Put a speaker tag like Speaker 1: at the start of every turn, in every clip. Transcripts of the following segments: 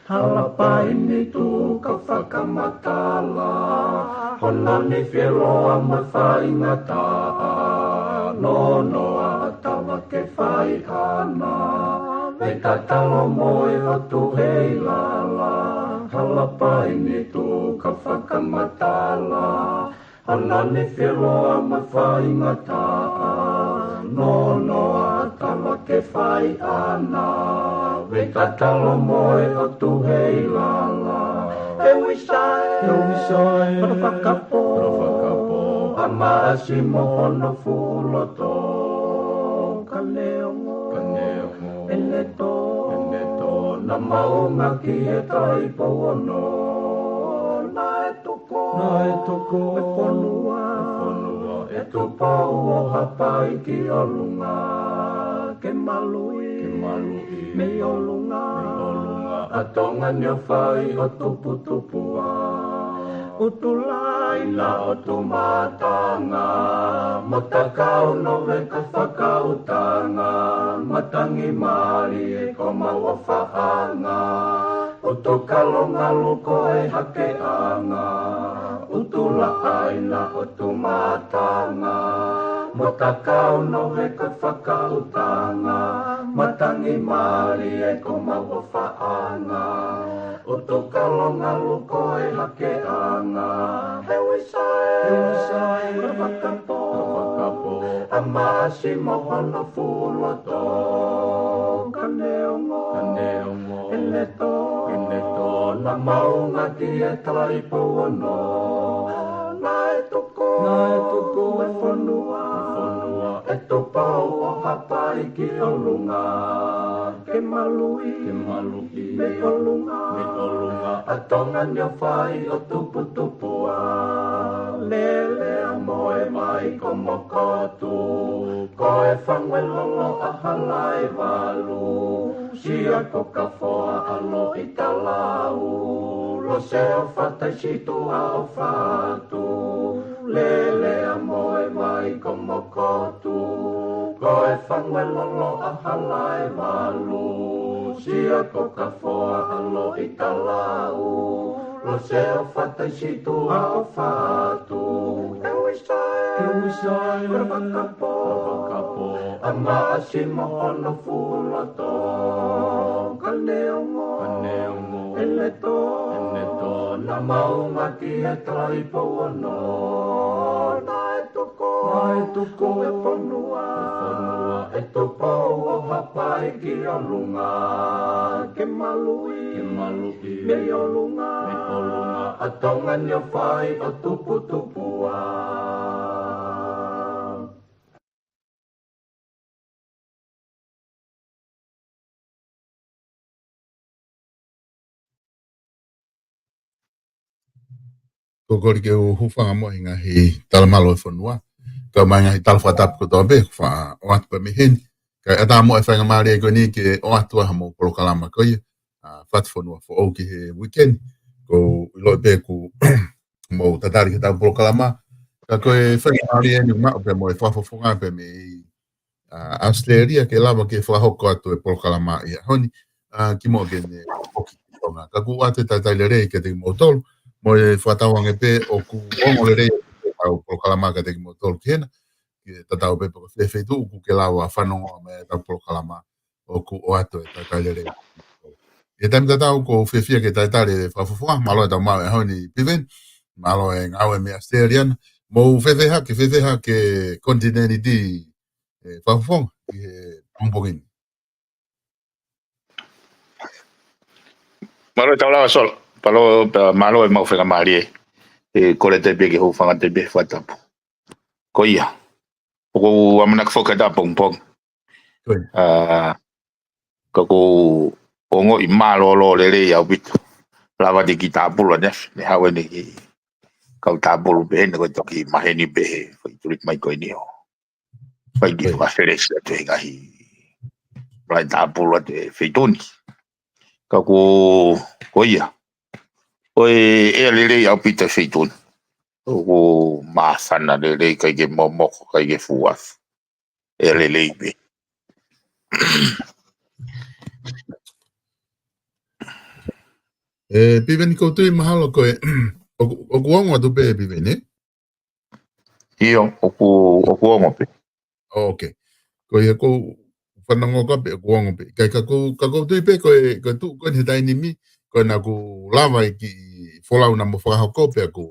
Speaker 1: Halapaini tu ka whakamatala, honani whiroa ma whaingata, no noa tawa ke whai ana, me tatalo moe o tu hei lala. Halapaini tu ka whakamatala, honani whiroa ma whaingata, no noa tawa ke whai ana, me tatalo moe o tu hei lala. E wisai, whakapo, a maasi mohono fuloto. Ka neongo, ele to, na maunga ki e tai pono. Na e toko, e whanua, e tu pau o hapai ki o lunga. Ke malui, me o lunga, a Tongan ia whai o tupu-tupua. Utulai la o tu matanga, mo takau no me ka whakautanga, matangi mari e ko maua whaanga. Utu kalongalu ko e hake anga, utula aina o tu matanga, mo takau no me ka whakautanga, matangi mari e ko maua whaanga. Utu kalongalu ko e hake anga, he wisai, whakapo, a maasi mohono fuloto. Ka neongo, ele to, na maunga ki e tai pono. Na e toko, e whanua, e to pau o hapai ki o lunga. Ke malui, me o lunga, a Tongan ia whai o tupu-tupua. Lele a moe mai ko mokotu, ko e whangwelolo a halai walu. Sia ko ka whoa alo i talau, lo se o whatai situ a o whatu. Lele a moe mai ko mokotu, ko e whangwelolo a halai walu. Sia ko ka whoa alo i talau, lo se o whatai situ a o whatu. E wisai, whakapo, a maasi mohono fuloto. Ka neongo, ele to, na maunga ki e tai pono. Na e toko, e whanua, e to pau o hapai ki o lunga. Ke malui, me o lunga, a Tongan ia whai o tupu-tupua.
Speaker 2: Ko kori ke o hufanga mo inga hi talamalo e whanua. Ka mai ngai talfa tap ko tobe fa o atu pa mihin. Ka ata mo e whanga maari e koni ke o atu aha mo polo kalama koi. FATUFONUA fo au ki he weekend. Ko iloi pe ku mo tatari ke tau polokalama ka koe whakamari eni mao pe mo e whafofonga pe me Australia ke lava ke whahoko atu e polokalama ia honi ki mo gene hoki tonga ka ku ate tatai le rei ke te motol mo e whatawange pe o ku ongo le rei au polokalama ka te motol kena ke tatau pe ko fe tu ku ke lawa whanongo me tau polokalama o ku o atu e tatai le rei e tam tatau ko fe fia ke tatai le whafofonga malo e tau mau e honi piven malo e ngawe me Australian mo fefe ha ke kontinenti di whawhong ki he pongpongin.
Speaker 3: Malo tau lawa sol. Palo malo e mau whakamari e kore te peke hou whanga te pe whatapu. Ko ia. Ko amanak whakata pongpong. Kako ongo i malo lo lele au bitu. Lawa di ki tāpula nef. Ne hawe ni ki kau tāpulu pe ne koe toki maheni pe he. Whai turik mai koe ni ho. Whai ki whakaferesi atu he ngahi. Rai tāpulu atu e whaitoni. Kako ko ia. Oe e lele au pita whaitoni. O masana lele kai ke momoko kai ke fuas. E lele pe.
Speaker 2: Piveni koutu i mahalo koe o kuongo atu pe piveni?
Speaker 3: Iyo, o kuongo pe.
Speaker 2: Ok. Koe ko whanango ka pe o kuongo pe. Kai ka koutu i pe koe tu koe ni taini mi koe na ku lava i ki wholau na mo whakahoko pe ko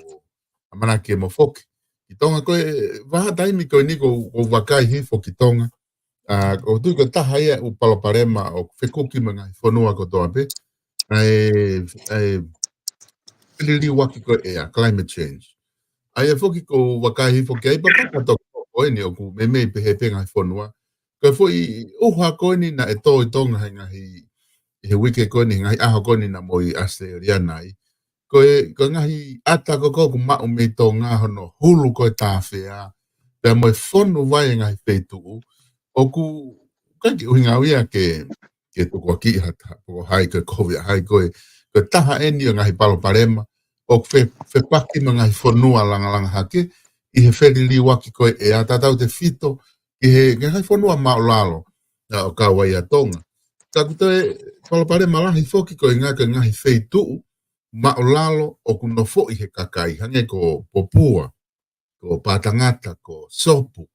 Speaker 2: amana ke mo foki. I tonga koe waha taimi koe ni ko wakai hi foki tonga. O tui ko taha ia u paloparema o whekuki mga whanua ko toa pe. Piliri waki ko climate change. Ai foki ko wakahi foki ai papaka to ko ni o ku meme pe he penga whanua. Ko foi uha ko ni na e to i tonga ngahi he wiki ko ni ngahi aha ko ni na moi Australia nai. Ko ngahi ata ko ku ma o me tonga hono hulu ko tawhea. Pe mo whonu vai ngahi feitu. O ku kai uhinga wia ke tuko ki hata ko hai ko COVID hai ko taha eni ngahi palo parema o fe paki ngahi fonua langa hake i he feri li waki ko e atatau te fito i he ngahi fonua maulalo o ka wai atonga ka kuto palo parema lahi foki ko ngahi feitu maulalo o kuno fo i he kakai hange ko popua ko patangata ko sopu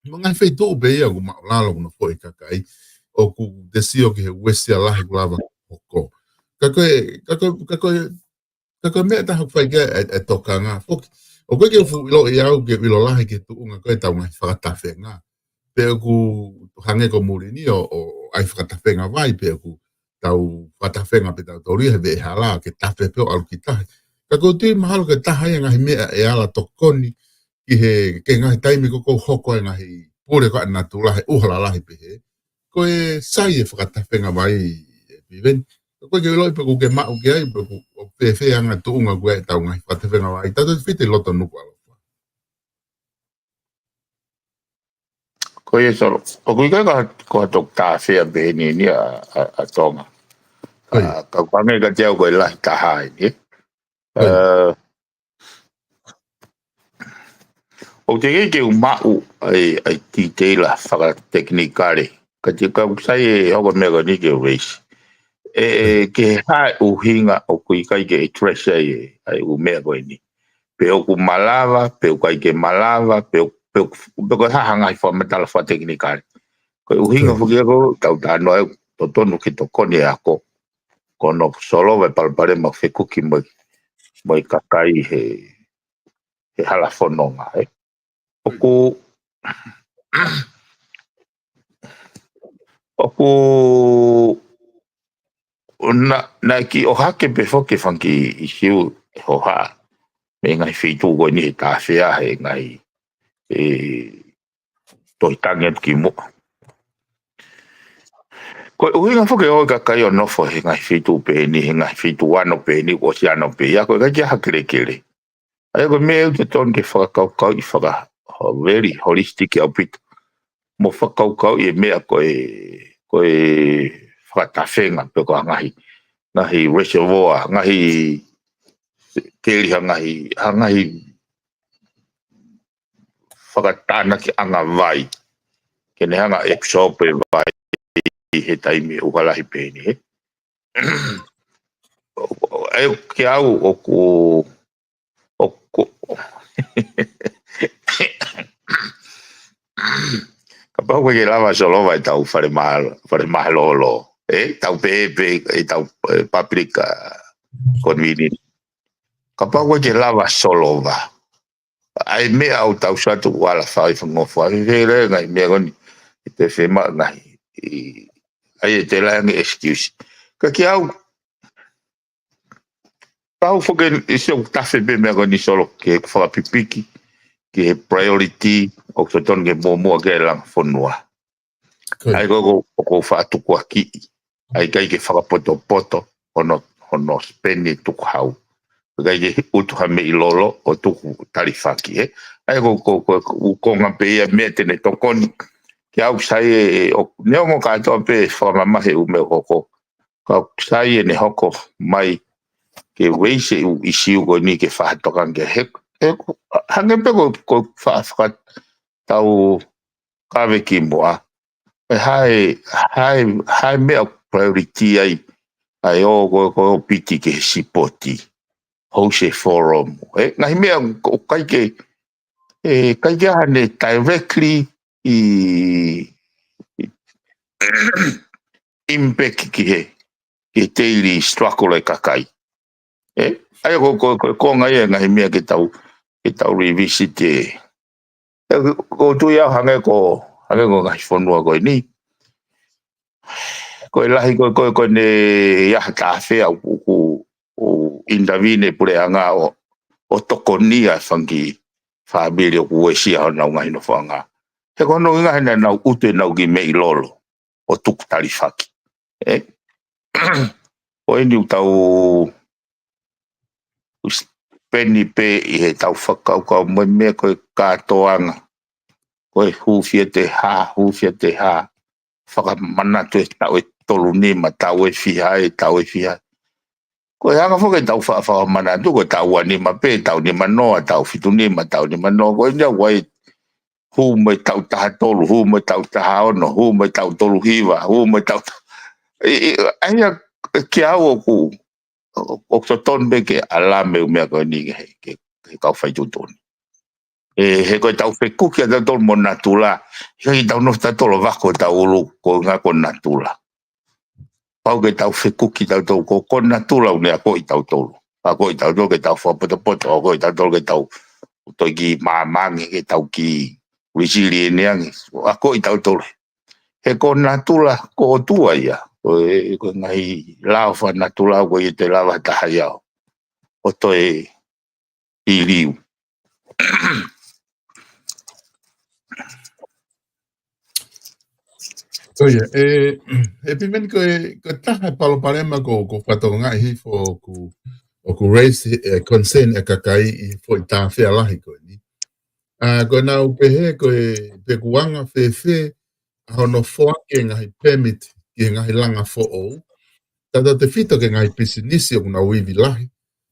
Speaker 2: mga feitu be ia ko maulalo kuno fo i kakai o ku desio ki he westia lahi lava ko kako me ta hok fai e toka nga fok o ko ke fu lo ia o ke lo lahi ke tu nga ko ta nga fa fe nga pe ku hange ko muri ni o ai fa fe nga vai pe ku tau fa fe nga pe tau tori he be hala ke ta fe pe al kita kako ti mahal ke ta ha nga me e ala tokoni ki he ke nga taimi ko hoko nga hi pure ko na tu lahi uhala lahi pe he ko e sai e whakatawhenga mai piven. Ko ke loi pe ku ke mau ke ai pe ku o pe anga tu unga ku e tau ngai whakatawhenga mai. Tato white loto nuku alo.
Speaker 3: Ko e soro. O kui kai ko tok ta fea be ni a tonga. Ka kwange ka teo ko lahi tahai ni. O te ke umau ai tite la whaka teknikare. Ka te sai e hoko mega ni ke race. Ke hae uhinga o kui kai ke tresa ai umea koe ni. Pe o ku malava, pe o kai ke malava, pe ko hanga i whamatala wha teknikare. Ko uhinga whuki ako, tau tāno e to tonu ki to kone ako. Kono solo ve palpare ma whekuki mai kakai he hala whanonga. Oku na ki o hake pe foke whanki i siu ho haa. Me ngai whitu koe ni he tāwhea he ngai toi tanget ki mo. Koe uhinga whuke oi ka kai o nofo he ngai whitu pe ni, he ngai whitu wano pe ni, o si ano pe. Ia koe kai kia hakere kere. Ai koe me au te ton ke whakakaukau i whaka very holistic au pita. Mo whakaukau i mea koe whakatawhenga pe koe ngahi reservoir, ngahi keri hangai whakatana ki anga vai. Kene hanga eksope vai he taimi ukalahi pēni he. Ai ke au oku kapau ke lava solo vai tau fare mahalo tau pepe tau paprika convenient kapau ke lava solo va ai me au tau satu wala fai ngofo ai vere ngai me goni te fema ngai ai te la ngi excuse ka ke au pau fogen iso tafe be me goni solo ke fa pipiki ke priority o to ton ke mo ke lang fonua ai go fa tu ko ki ai kai ke fa poto ono spendi tu hau kai ke utu ha me ilolo o tu tarifaki ai go ngape ia me te ne tokoni ke au sai o ne mo ka to pe fa mama he u me hoko ka sai ne hoko mai ke weise u isi u go ni ke fa tokan ke hange pe ko fa tau kave ki moa hai me priority ai o go piti ke sipoti hose forum ngai me o kai ke hane directly impact ke daily struggle e kakai ai ko ngai me ke tau revisit ko tu ya hange ko ngai fonua ko ni ko lahi ko ne ya ta fe o intervene pure anga o tokonia fangi family o si na ngai no fanga he ko no ngai na ute na gi me lolo o tuk tarifaki o ni tau penny pe i he tau whakau ka me ko katoanga ko hufiete ha whakamana tu tau tolu ni ma tau fiha ko hanga foke tau whakamana tu ko tau ani ma pe tau ni manoa tau fitu ni ma tau ni manoa ko nia wai hu me tau taha tolu hu me tau taha ono hu me tau tolu hiwa hu me tau aia ki au o to ton be ke ala me ko ni ke ka fai tu ton he ko tau fe kuki da tol mon natula he tau no sta tolo va ko tau lu ko nga ko natula pau ke tau fe kuki tau to ko natula ne ko tau tolo ko tau do ke tau fo poto ko tau tol ke tau to gi mangi ke tau ki resilient yang ko tau tolo he ko natula ko tua ia ko ngai la fa natula ko te lava ta ya o to iliu
Speaker 2: Oia, pimeni ko taha palo parema ko whatonga hi fo ku raise concern e kakai i fo i tā whea lahi ko ni. Ko nā upehe ko pe kuanga fe hono foa ke ngahi permit ke ngahi langa fo o. Tata te fito ke ngahi pisinisi o kuna uivi lahi.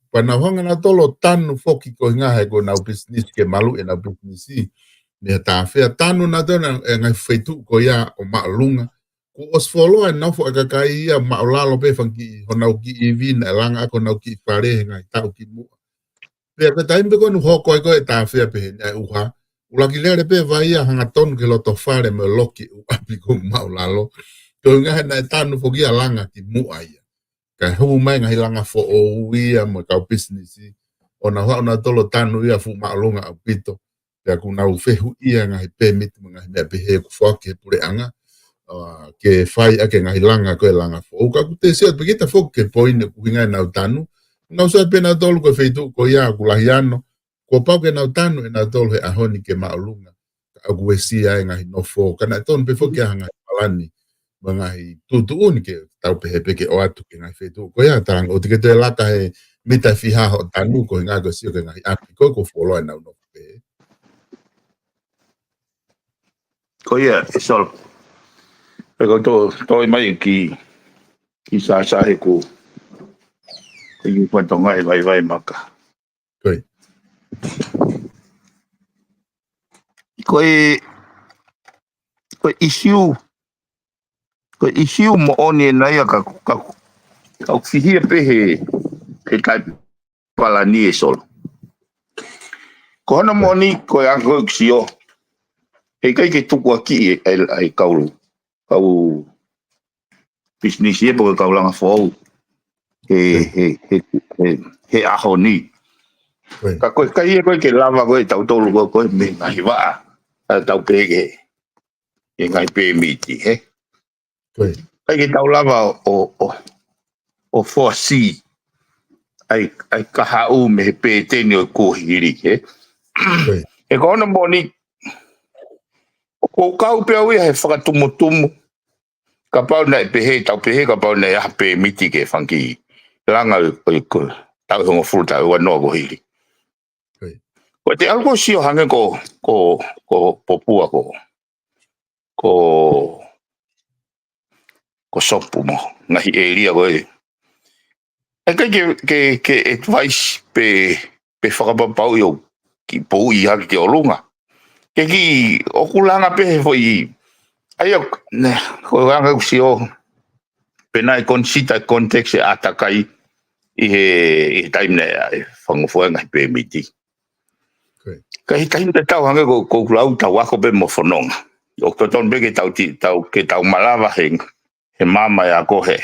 Speaker 2: Pa na honga na tolo tanu foki ko ngahi ko nau pisinisi ke malu e nau pisinisi. Ni ta fea tanu na dona ngai feitu ko ya o maalunga ko os follow e na fo ka kai ia maulalo pe fangi hona ki ivin langa ko na ki pare ngai ta ki mu pe ka taimbe ko no ko ta fea pe na uha ula ki le pe vai ia hanga ton ke lo to fare me loki u apliko maulalo ko ngai na tanu fo ki langa ki mu ai ka hu mai ngai langa fo o ia mo ka business ona tolo tanu ia fu maalunga apito ya kuna ufehu ia ngai permit ngai me behe ku foke pure anga ke fai ake ngai langa ko langa fo ka ku te se pegita fo ke point ku ngai na tanu no se pena tolu ko feitu ko ya ku lahiano ko pa ke na tanu e na tolu he ahoni ke maulunga ka ku sia ngai no fo kana ton pe fo ke ngai palani ngai tu un ke tau pe ke o atu ke ngai feitu ko ya tang o te te laka he mita fiha ho tanu ko ngai ko sio ke ngai api ko folo na no pe
Speaker 3: ko ia sol pe ko to mai ki sa he ku Koe patonga e vai maka.
Speaker 2: Koe.
Speaker 3: Koe isiu mo oni nai ka fihia pehe e kai pala ni e solo. Ko hana mo ni koe ango ksio. E kai ke tuku aki ai kaulu. Kau business e po kau langa fo. He aho ni. Ka koe kai e koe ke lava koe tau tolu koe me ngai waa. Tau pege e ngai pe miti he. Kai ke tau lava o fosi ai kaha u me pe teni o kohiri he. E kona mo ni ko kau pe au he whakatumu ka pau na pehe tau pehe ka pau na ya pe miti ke funky langa ko tau hongo fruta o no go hiri. Ko te algo sio hange ko popua ko sopu mo ngahi eria ko e. E kai ke advice pe whakapapau yo ki pou i haki ke olunga. Ke ki okulanga pe foi ai ko anga usio pena e consider context e atakai i he time ne whangofoa ngai pe miti. Kai time te tau hanga ko kulau tau wako pe mo whanonga. O ton be ke tau malawa he mama ya ko he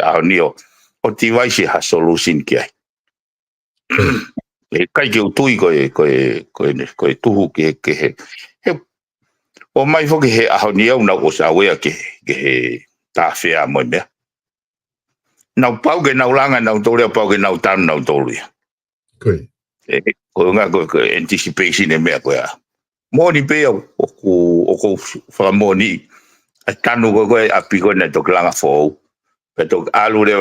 Speaker 3: aonio o tiwaisi ha solution ki ai. E kai ke utui koe tuhu ke he o mai foki he aonio na o sa wea ke he ta fea mo mea. Nau pau ke nau langa nau tole pau ke nau tanu nau tole. Ko nga ko anticipation e mea koe a. Moni pe o ko whakamoni a tanu ko api ko na tok langa fo. Pe tok alu le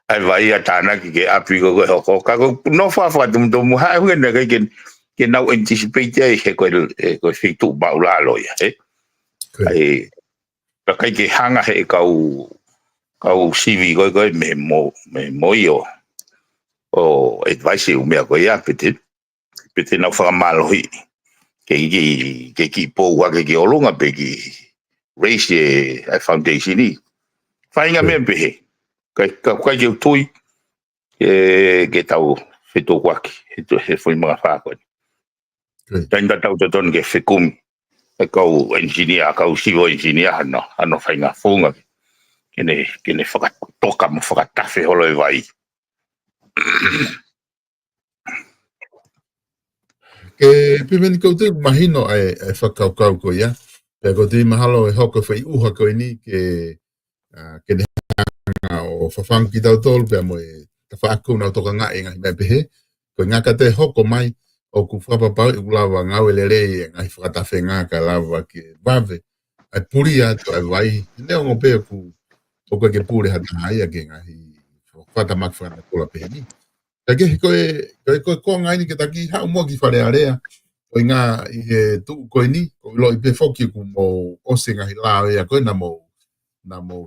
Speaker 3: ai vai a tana ki ke api ko hoko. Ka ko no fa tum ha hu na ke nau anticipate e he ko fitu baula lo ya. Ai pa kai ke hanga he kau CV ko me mo yo o advice u me ko ya pete na fa malo hi ke ki po wa ke olunga pe ki raise a foundation ni fa inga me pe ka ke tui ke tau feto wa ki he foi mga fa ko tanda tau ton ke fekum kau engineer kau civil engineer ano fa inga funga kene whakatoka mo whakatafe holo e vai.
Speaker 2: Ke pimeni kau te mahino e whakaukau ko ia. Pea ko te mahalo e hoko whai uha ko ni ke ne hanga o whawhangu ki tau tolu pea mo e ta whaaku na toka ngā e ngahi mai pehe. Ko ngaka te hoko mai o ku whapapau i ulawa ngau e lere e ngahi whakatafe ngā ka lawa ke wave. Ai puri atu ai vai. Neo ngō pea ku o koe ke pūre hata haia ke ngahi whatamak whana Paula Piveni. Ka ke koe ko ngai ni ke taki hau mua ki whare area o ngā i he tuu koe ni ko lo i pe whoki ku mo ose ngahi lao ea koe na mo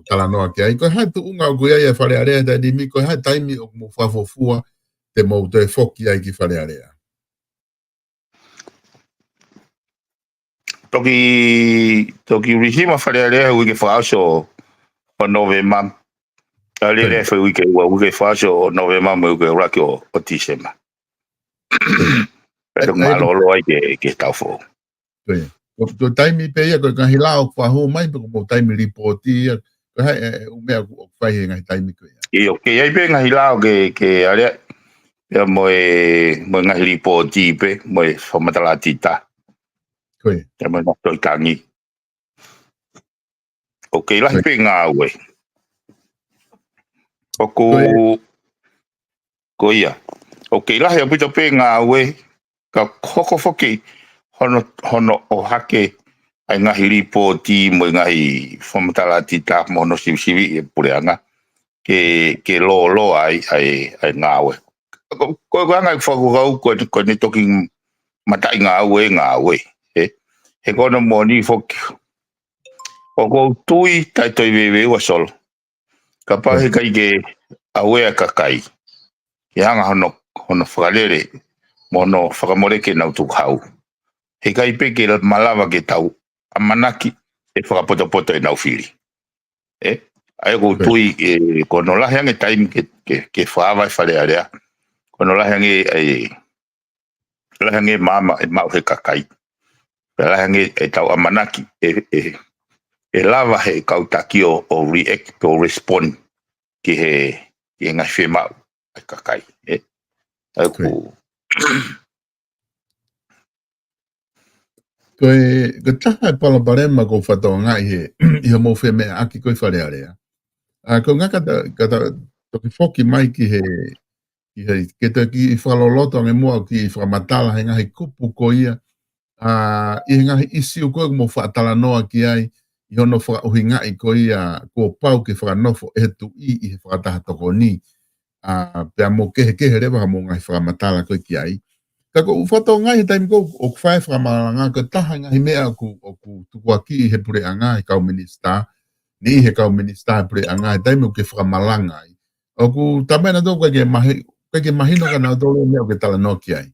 Speaker 2: talanoa ke ai. Koe hai tuu ngā koe ai a whare area ta di mi koe hai taimi o mo whafofua te mo te whoki ai ki whare area.
Speaker 3: Toki rihima whare area ui ke whaaso o November. Ale le foi wike whaaso o November mo uke raki o December. Pero malolo ai ke tau fo.
Speaker 2: Ko taimi pe ia ko ngahi lao whahu mai ko mo taimi reporti ko hai o mea o whai ngahi taimi ko ia.
Speaker 3: E o ke ai pe ngahi lao ke ale ya mo ngahi reporti pe mo whamatala tita.
Speaker 2: Koe.
Speaker 3: Ya mo toi tangi. O ke lahi pe ngā ue. O ko ia. O ke lahi apito pe ngā ue ka hoko whoki hono o hake ai ngahi ripoti mo ngahi whamatala tita mo no sivi e pureanga ke lo ai ngā ue. Ko anga i whakukau ko ni toki matai ngā ue. He kono mo ni whoki. O ko tui tai toi wewe ua solo. Ka pahe kai ke aue a kakai. Ki hanga hono whakalere, mono whakamore ke nau tukau. He kai pe ke malawa ke tau, a manaki e whakapoto e nau whiri. Ai ko tui kono lahi ange taimi ke whaava e whare area, kono lahi ange mama e mau he kakai. Lahi ange e tau a manaki e lava he kautaki o react o respond ki he ngai whi mau e kakai. Ai ko
Speaker 2: Koe taha e pala barema ko whatoa ngai i ha mawhi mea aki koe whare area. Ko ngā kata toki whoki mai ki ke te ki i whaloloto ange mua ki i whamatala he ngahi kupu ko ia. I he ngahi isi o koe mo whaatala noa ki ai i hono whakauhi ngai ko ia ko pau ki whakanofo e tu i he whakataha toko ni. Pea mo kehe rewa ha mo ngahi whakamatala koe ki ai. Ka ko ufato ngai taimi ko o whae whakamanga ka taha ngahi mea o ku tukuaki he pure anga he kau minista. Ni he kau minista pure anga he taimi o ke whakamalanga ai. O ku tamena tō ke mahino ka nao tō mea o ke tala no ki ai.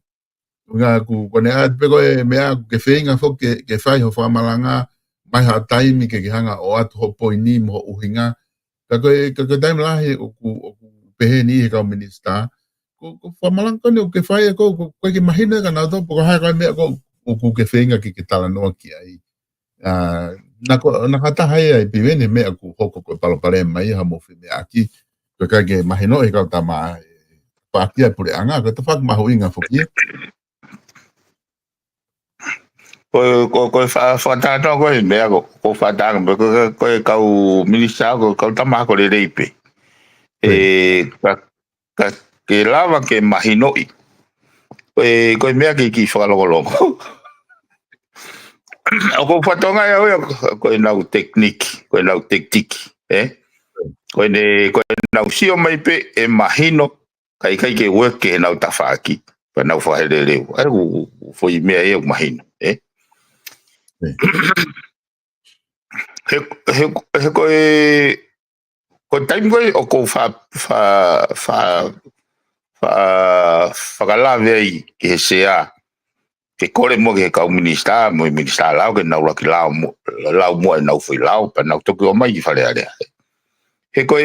Speaker 2: Nga ku kone a peko e mea ke whainga fo ke whai ho whakamalanga mai ha taimi ke hanga o atu ho poini mo uhinga. Ka koe taimi lahi o ku pehe ni he kau minista. Ko whamalang kone o ke whaia ko ke mahina ka nao tō poko hai kai mea ko o ku ke whainga ki ke tala noa ki ai. Naka tahai ai piwene mea ku hoko ko palopare mai ha mo whi mea aki. Ko kai ke mahino e kau tama pākia pure anga ko te whak maho inga whokia.
Speaker 3: ko whatata ko he mea ko whatata ko kau minista ko kau tama ko le reipe. Ke lava ke mahinoi. Ko mea ki whakalongolongo. O ko whatonga ia oi ko nau tekniki, ko nau tektiki. Ko nau sio mai pe e mahino kai ke work ke nau tawhaki. Pa nau whahere reu. Ai ku foi mea e mahino. He ko time ko o ko whakalave ai ki he sea ke kore mo ke kau minista lau ke nau laki lau mua e nau whi lau pa nau toki o mai i whare area. He ko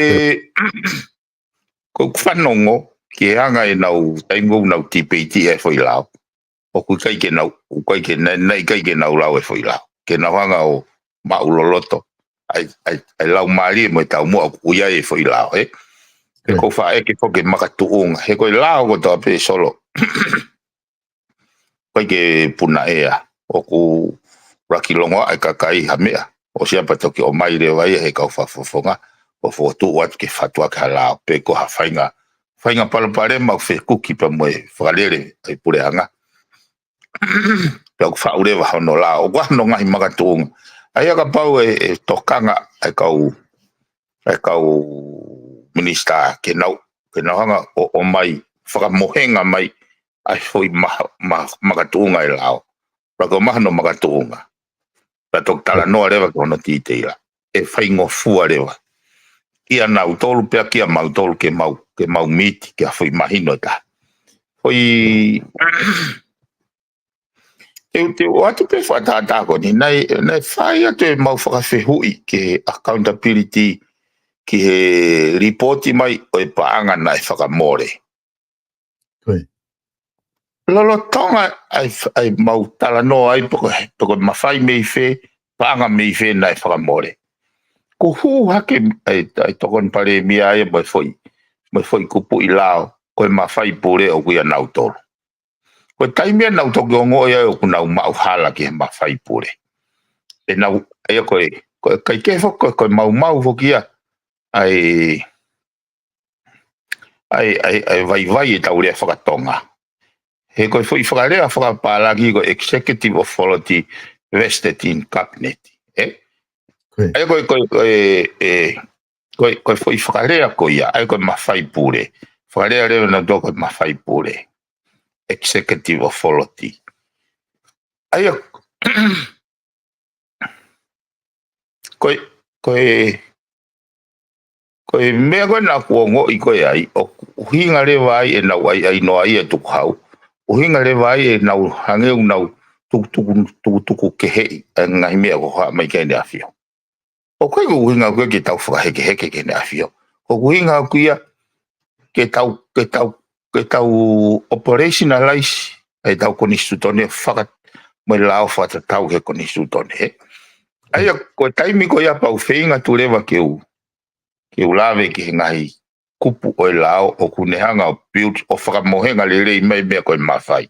Speaker 3: whanongo ki hanga e nau taingo nau TPT e whi lau o kui kai ke nau nei kai ke nau lau e whi lau ke nau hanga o mauloloto ai lau maari mo e tau mua kuia e whi lau he ko whae ke whoke makatuunga he koe lau ko tau pe solo kai ke puna ea o ku rakilongo ai kakai ha mea o siapa toki o mai re vai he kau whafofonga o fotu wat ke fatua ka lau pe ko ha whainga palapare mau whi kuki pa moe whakalere ai pure hanga pia ku whaurewa hono lau o wahano ngahi makatuunga ai aka pau e tokanga ai kau minista ke nau hanga o mai whakamohenga mai ai foi makatuunga e lao. Rako mahano makatuunga. Patok tala noa rewa kono titeila. E whaingo fua rewa. Kia nau tolu pia kia mau tolu ke mau miti kia foi mahino ta. Foi te o atu pe whatata ko ni nei whai atu e mau whakawhihui ke accountability ki he reporti mai o e paanga nai whakamore. Lolo tonga ai mau tala no ai poko mawhai mei whe, paanga mei whe nai whakamore. Ko hu hake ai tokon pare mia ai mai foi kupu i lao, koe mawhai pure o kuia nau toro. Koe taimia nau toki o ngoi ai o ku nau mau hala ki he mawhai pure. E nau, ai koe kai kefo koe mau fokia ai vai e tau rea whakatonga. He koe fui whakarea whakapālagi ko executive authority vested in cabinet. Ai koe fui whakarea ko ia, ai koe mawhai pure. Whakarea reo na tō koe mawhai pure. Executive authority. Ai koe Ko e mea koe nā kuongo I koe ai, o uhinga le vai e nau ai no ai e tuku hau. Uhinga le vai e nau hangeu nau tuku ke hei, ngai mea ko haa mai kei ne awhio. O koe ko uhinga koe ke tau whakaheke ke ne awhio. Ko uhinga kuia ke tau operationalize, e tau konisu tone whakat, mai lao whata tau ke konisu tone. Aia ko taimi ko ia pau whenga tu lewa ke u lawe ki he ngahi kupu o lao o kunehanga o build o whakamohenga lele I mai mea koe mawhai.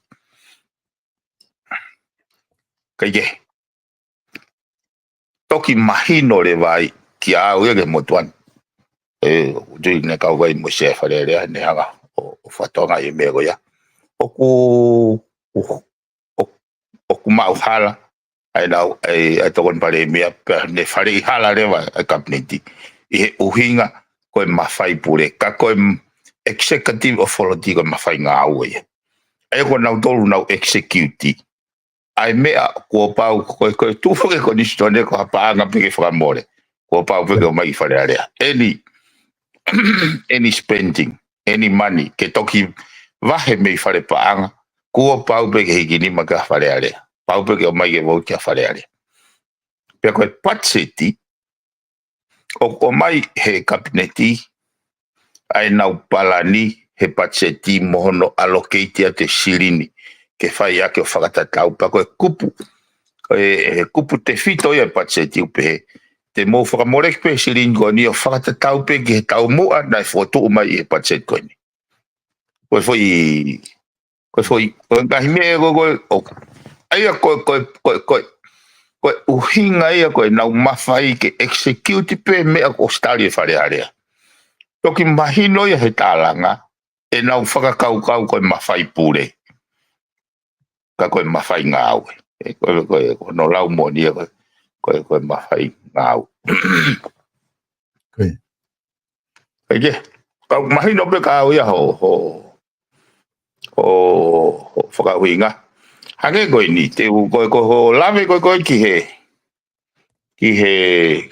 Speaker 3: Kaike. Toki mahino le vai ki au ege motuan. Dui ne kau vai mo shefa lele nehanga o whatonga I mea koe ia. O ku mau hala. Ai nau ai tokon pare mea ne whare I hala lewa ai kapniti. I he uhinga koe mawhai pure. Ka koe executive authority koe mawhai ngā au e. Ai koe nau tolu nau execute. Ai mea kua pau koe tūwhake ko nisitone ko hapaanga peke whakamore. Kua pau peke o mai whare area. Any spending, any money, ke toki wahe mei whare paanga. Kua pau peke hiki ni maka whare area. Pau peke o mai ke wau kia whare area. Pea koe patseti, o mai he kabineti, ai nau palani he patseti mohono allocate a te sirini ke whai ake o whakatatau pa koe kupu. Kupu te whito ia patseti upe te mō whakamorek pe sirini koe ni o whakatatau pe ke he tau mua nai whotu umai he patseti koe ni. Koe whoi, ngahi mea koe, aia koe uhinga ia koe nau mawhai ke execute pe mea ko stari e whare area. Toki mahino ia he tālanga e nau whakakau koe mawhai pure. Ka koe mawhai ngāwe. Koe no lau moni ia koe mawhai ngāwe.
Speaker 2: Koe.
Speaker 3: Eke, kau mahino pe kāu ia ho whakahuinga. Hake koe ni, te koe ho lawe koe ki he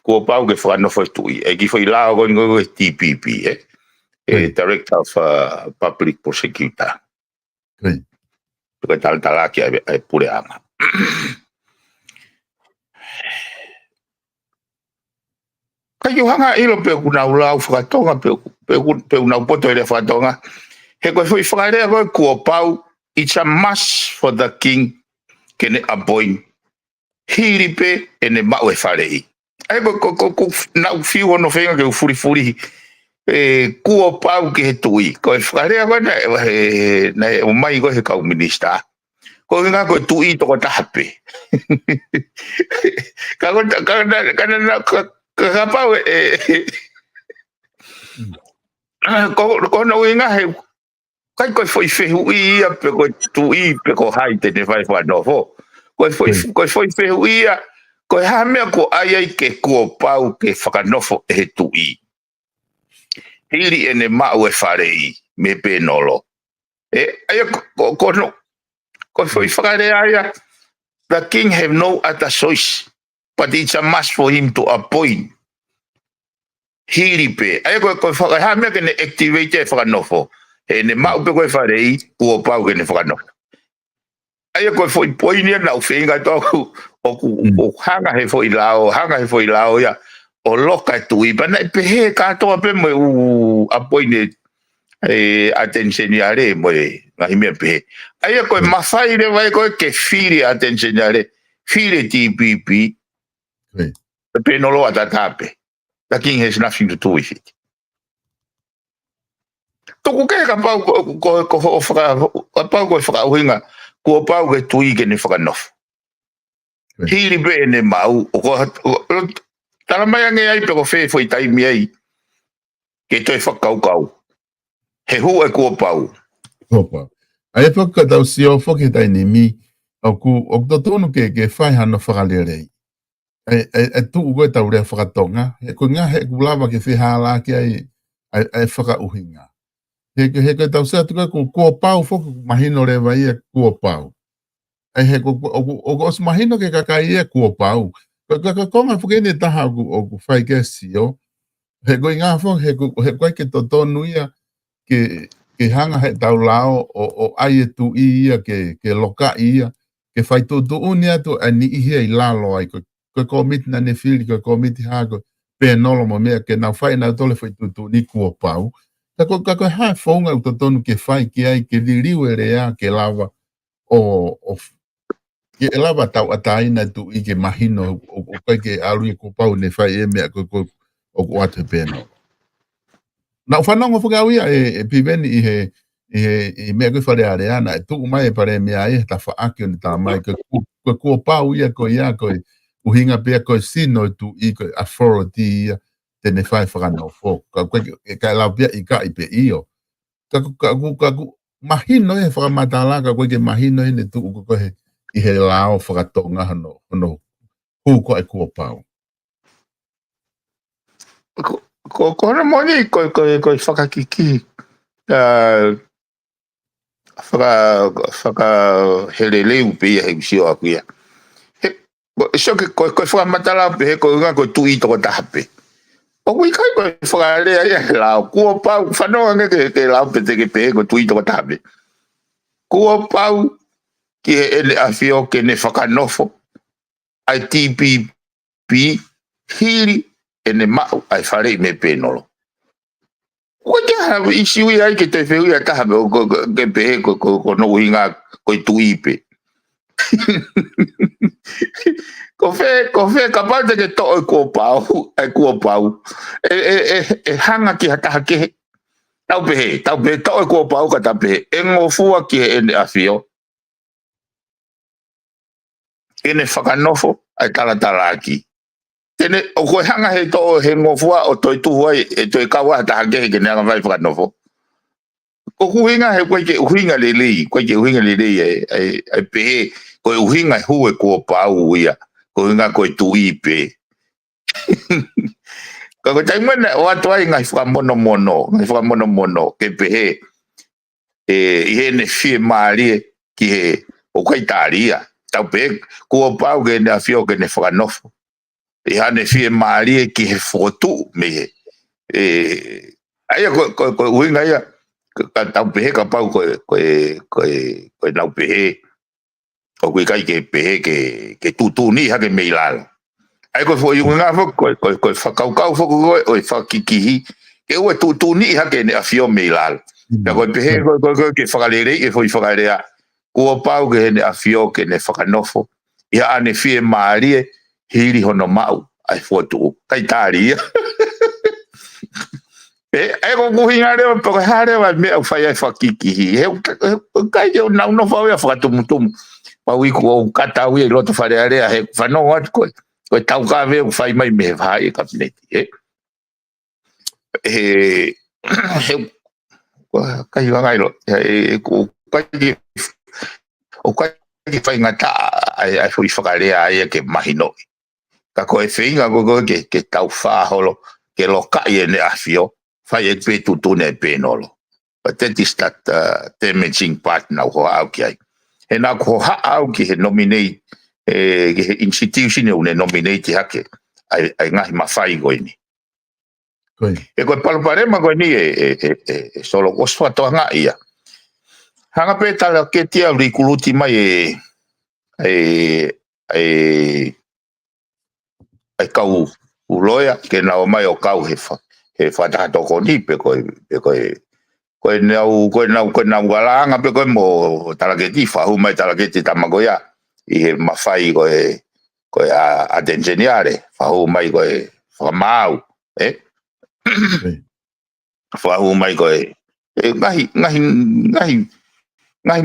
Speaker 3: kua pau ke whanofo tui. E ki whai lao koe TPP, Director of Public Prosecutor.
Speaker 2: Koe.
Speaker 3: Koe talaki ai pure anga. Kai hanga ilo pe kunau lau whakatonga, pe unau poto ele whakatonga. He koe whai whakarea koe kua pau, it's a must for the king kene appoint. Hiri pe ene mau e wharei. Ai ko nau whiu ono whenga ke ufuri. Kua pau ke he tui. Koe whakarea koe na o mai koe he kau minister. Ko ngā koe tui toko tahape. Ka pau ko nau ngā he kai koe foi fehu ia pe koe tui pe ko hai te ne vai whanofo. Koe foi fehu ia koe hamea ko ai ke kua pau ke whakanofo e he tui. Hiri ene mau e wharei me penolo. Aia ko foi whakare aia. The king have no other choice, but it's a must for him to appoint. Hiri pe. Aia koe whakare hamea ke ne activate e whakanofo. Ene mau pe koe wharei kua pau ke ne whakanofo. Aia koe foi poinia na whenga toku o hanga he foi lao ia. O loka tui, pana e pehe katoa pe mo apoine attention ia re mo ngahi mea pehe. Aia koe mawhai re vai koe ke whiri attention ia re, whiri TPP, pe nolo atatape. The king has nothing to do with it. Toko kei ka pau koe whakauhinga, kua pau ke tui ke ne whakanofu. Hiri pe ne mau, tala mai ange ai pe ko foi taimi ai. Ke toi whakaukau. He hu e kua pau.
Speaker 2: Opa. Ai whakatau si o whaketai ni mi, o tonu ke whai hana whakalere. Ai tu koe tau rea whakatonga. He koe ngā he kulawa ke whihala ki ai whakauhinga. He koe tau sea tuka kua pau whaku mahino rewa ia kua pau. Ai he o os mahino ke kakai ia kua pau. Ka konga whakene taha o whai ke sio. he ko inga fo he ko ke to tonu ia ke hanga he tau lao o ai tu ia ke loka ia ke fai tu unia tu ani i lalo ai ko komit na ne fili ko komit ha ko pe nolo mo me ke na fai na tole fai tu ni ku pau ka ha fonga to tonu ke fai ke ai ke diliu ere ke lava o ke lava tau atai na tu i ke mahino o ke alu ko pau ne fai e me ko o ate pe no na whanonga whakawia piveni i mea koe whare areana e tuku mai e pare mea e ta whaake o ni tā mai koe kua pau ia koe ia koe uhinga pia koe sino tu i koe authority ia tene whae whakano fo ka lau pia i ka i pe io ka mahino e whakamatalaka koe ke mahino e ne tuku koe i he lao whakatonga hano hu koe kua pau
Speaker 3: ko na moni ko whakakiki whaka heleleu pe ia he sio aku ia so ke ko whakamatala pe he ko unga ko tui toko tahape o kui kai ko whakalea ia la kua pau whanoa ke lau pe te ke pe ko tui toko tahape kua pau ki he ele awhio ke ne whakanofo ai TPP hiri ene mau ai whare me penolo. Ko kia hawa isi ui ai ke te whewui a taha me o ke pehe ko no uhinga ko i tuipe. Ko whe ka pau te ke to kua pau, ai kua pau. E hanga ki hataha kehe. Tau pehe to kua pau ka ta pehe. E ngofua ki he ene awhio. Ene whakanofo ai talatala aki. Tene o koe hanga he to he ngofua o toi tuhuai e toi kawa hataha kehe ke neanga vai whakanofo. Ko huinga he koe ke uhinga lelei ai pehe koe uhinga hu e kua pau ia ko hinga koe tuipe ka ko tai mana o atua ngai whakamono ke pehe i he ne fie maari ki he o kai taria tau pehe kua pau ke ne afio ke ne whakanofo i hane fie maari ki he whotu me he aia ko uhinga ia ka tau pehe ka pau koe nau pehe o kui kai ke pehe ke tutu ni hake meilalo ai ko fo yunga fo ko whakaukau fo ko o whakikihi ke ua tutu ni hake ne afio meilalo na ko pehe ko ke whakalere e fo i whakarea kua pau ke ne afio ke ne whakanofo ia ane fie maarie hiri hono mau ai fo tu kai taria ai ko kuhinga leo pa hare wa me fa ya whakikihi he kai yo na no fa ya whakatumutumu pa wi ko kata wi lo to fa area he fa no wat ko tau ka ve fai mai me vai kabineti kai wa ngai lo ko kai o kai fai ngata ai foi whakarea ai ke mahino ka ko e whinga ko ke tau whaholo ke lo kai ne afio fai e pe tutu ne pe nolo but that is that damaging part now ho au ki ai he na ko ha au ki he nominate ke institution ne nominate hake ai ngai mafai go ini e ko palparema go ni solo ko swa to nga ia hanga pe tala ke tia rikuluti mai ai kau uloia ke na o mai o kau he whata toko ni pe koe nau galanga pe koe mo talaketi whahu mai talaketi tamagoia i he mawhai koe a dengeniare whahu mai koe whamau whahu mai koe ngahi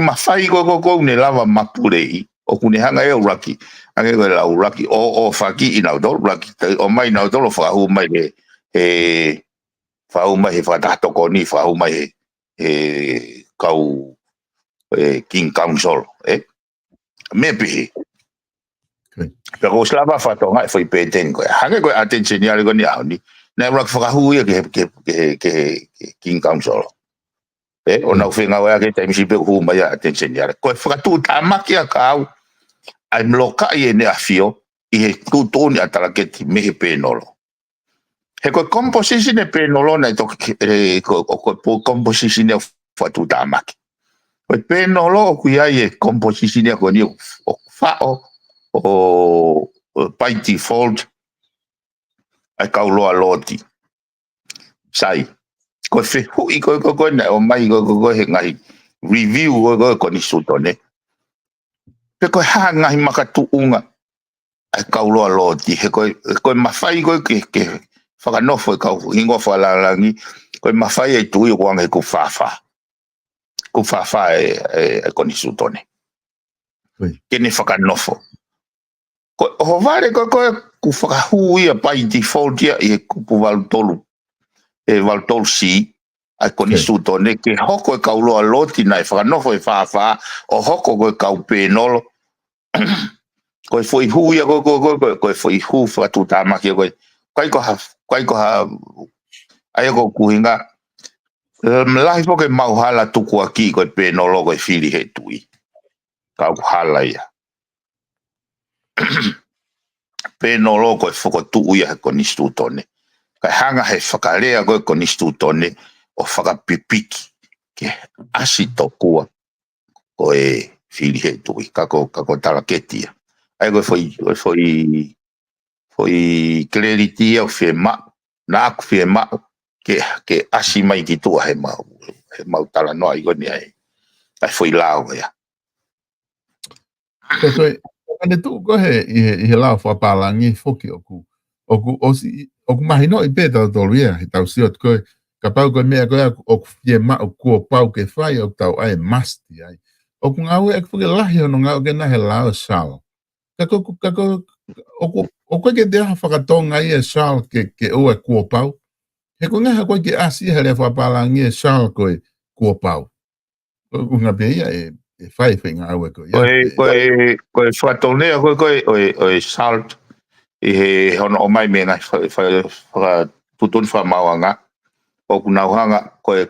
Speaker 3: mawhai koe ne lava mapurei o kune hanga e uraki ange koe la uraki o whaki i nau tolo uraki o mai nau tolo whahu mai whau mai he whatatoko ni whau mai he kau King Council me pihi pero slava whatonga e whai pēten koe hange koe attention yare koe ni au ni na rak whakahu ia ke King Council o nau whenga wea ke taimisi pe hu mai attention yare koe whakatu tamaki a kau ai mloka i e ne a fio i he tutoni a taraketi me he pēnolo He ko composition e penolo na to ko composition e fatu tamaki. Ko penolo ku ia e composition e ko ni o fa o by default ai kaulo aloti. Sai. Ko fe hui ko na o mai ko he ngai review ko ni sutone. Pe ko ha ngai makatuunga ai kaulo aloti he ko mafai ko ke whakanofo e kau hingo whalarangi koe mawhai e tui o kuanga e ku whawha. Ku whawha e koni sutone. Kene whakanofo. Ho vare koe ku whakahui a by default ia i kupu valtolu. E valtolu si a koni sutone ke hoko e kauloa loti na e whakanofo e whawha o hoko koe kau penolo. Koe fwoi hui a koe fwoi hu whatutamaki a koe kai ko ha ai ko kuhinga lai po ke mauhala tuku aki ko penolo ko fili he tui ka hala ia penolo ko foko tu ia ko nistutone ka hanga he whakalea ko nistutone o whakapipiki ke asito kua ko e fili he tui kako taraketia ai ko foi clarity o fema na ku fema ke asi mai ki tu he mau tala no ai goni ai foi lao ya
Speaker 2: so ane tu ko he lao fa palangi foki oku mai no i beta do ria he tau siot ko ka pau ko me ko oku fema oku pau ke fai o tau ai masti ai oku ngau ek foki lahi no ngau ke na he lao sal kako o koe ke dea whakatonga i e sal ke ua kua pau. He ko ngaha koe ke asi hele whapalangi e sal koe kua pau. Unga pe ia e whai whenga aue koe.
Speaker 3: Koe whatonea koe salt i he hono o mai menga whakatutun whamauanga. O kunauhanga koe